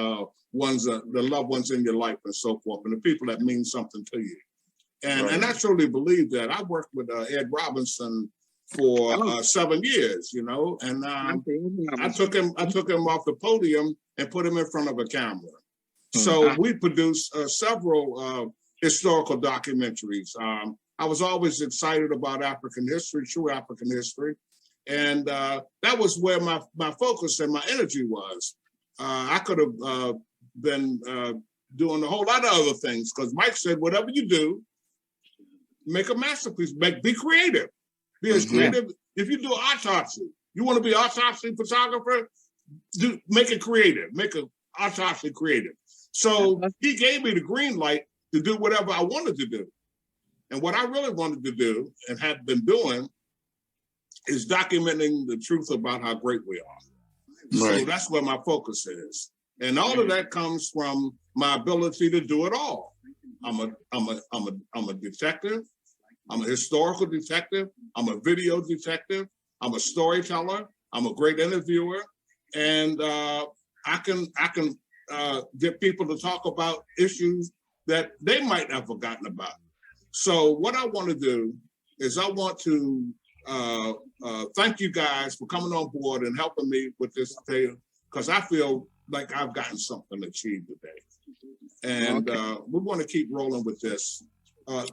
loved ones in your life and so forth, and the people that mean something to you. And I truly believe that. I worked with Ed Robinson for 7 years, you know, and I took him off the podium and put him in front of a camera. So we produced several historical documentaries. I was always excited about African history, true African history. And that was where my focus and my energy was. I could have been doing a whole lot of other things because Mike said, whatever you do, make a masterpiece, be creative. Be as creative. If you do an autopsy, you want to be an autopsy photographer, make it creative, make an autopsy creative. So he gave me the green light to do whatever I wanted to do. And what I really wanted to do and have been doing is documenting the truth about how great we are. Right. So that's where my focus is. And all of that comes from my ability to do it all. I'm a detective. I'm a historical detective. I'm a video detective. I'm a storyteller. I'm a great interviewer. And I can get people to talk about issues that they might have forgotten about. So what I want to do is I want to thank you guys for coming on board and helping me with this today, because I feel like I've gotten something achieved today. And we want to keep rolling with this.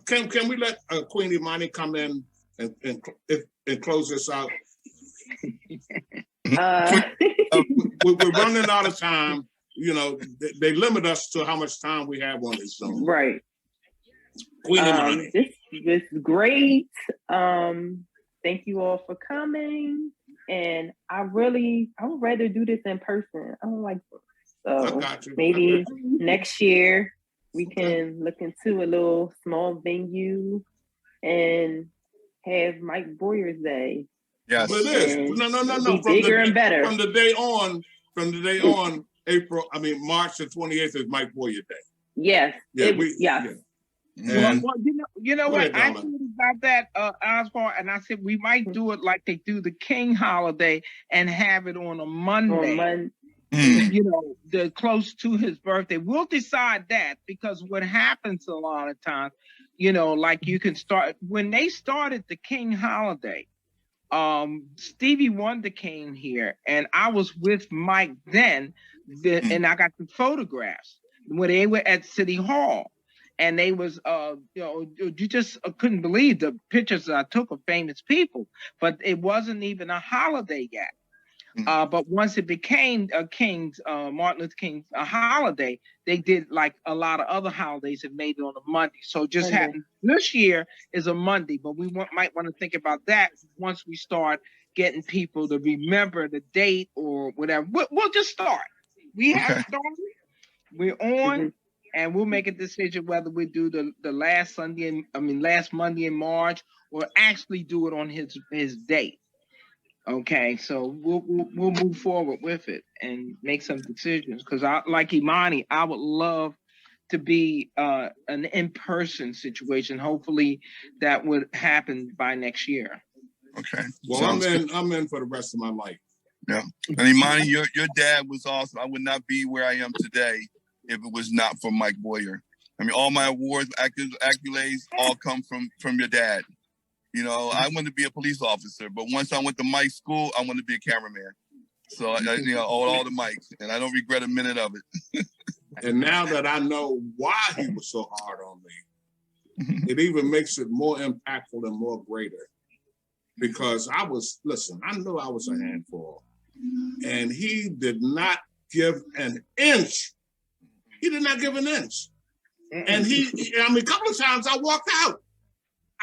Can we let Queen Imani come in and close this out? We're running out of time. You know, they limit us to how much time we have on this zone. Right. Queen Imani. This is great. Thank you all for coming. And I would rather do this in person. I don't like this. So maybe next year we can look into a little small venue and have Mike Boyer's Day. Yes. But it is. No. Be bigger and better. From the day on, March the 28th is Mike Boyer Day. Yes. Yeah, Well, you know what? I thought about that, Oswald, and I said we might do it like they do the King holiday and have it on a Monday. You know, close to his birthday. We'll decide that, because what happens a lot of times, you know, like you can start when they started the King holiday. Stevie Wonder came here, and I was with Mike then, and I got the photographs when they were at City Hall. And they was, you just couldn't believe the pictures that I took of famous people, but it wasn't even a holiday yet. But once it became Martin Luther King's holiday, they did like a lot of other holidays and made it on a Monday. So it just happened this year is a Monday, but we might want to think about that once we start getting people to remember the date or whatever. We'll just start. We have started. We're on. And we'll make a decision whether we do the last Monday in March, or actually do it on his date. Okay, so we'll move forward with it and make some decisions. Because like Imani, I would love to be an in-person situation. Hopefully, that would happen by next year. Okay. Well, I'm in for the rest of my life. Yeah. And Imani, your dad was awesome. I would not be where I am today if it was not for Mike Boyer. I mean, all my awards, accolades, all come from your dad. You know, I wanted to be a police officer, but once I went to Mike's school, I wanted to be a cameraman. So I own all the mics, and I don't regret a minute of it. And now that I know why he was so hard on me, it even makes it more impactful and more greater. Because I knew I was a handful. And he did not give an inch. He did not give an inch. And a couple of times I walked out.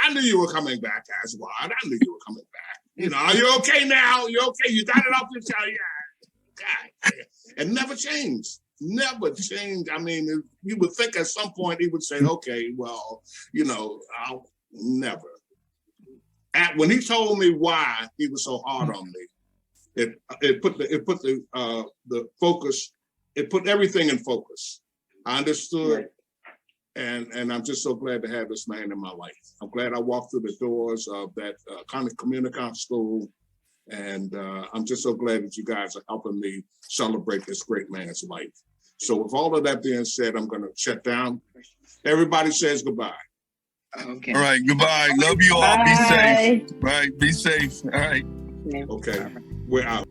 I knew you were coming back, Aswad. I knew you were coming back. Are you okay now? You okay? You got it off your chest? Yeah. God. And never changed. Never changed. I mean, you would think at some point he would say, okay, well, I'll never. When he told me why he was so hard on me, it put the focus. It put everything in focus. I understood, and I'm just so glad to have this man in my life. I'm glad I walked through the doors of that community school, and I'm just so glad that you guys are helping me celebrate this great man's life. So with all of that being said, I'm going to shut down. Everybody says goodbye. Okay. All right, goodbye. Love you all. Bye. Be safe. All right, be safe. All right. Okay, we're out.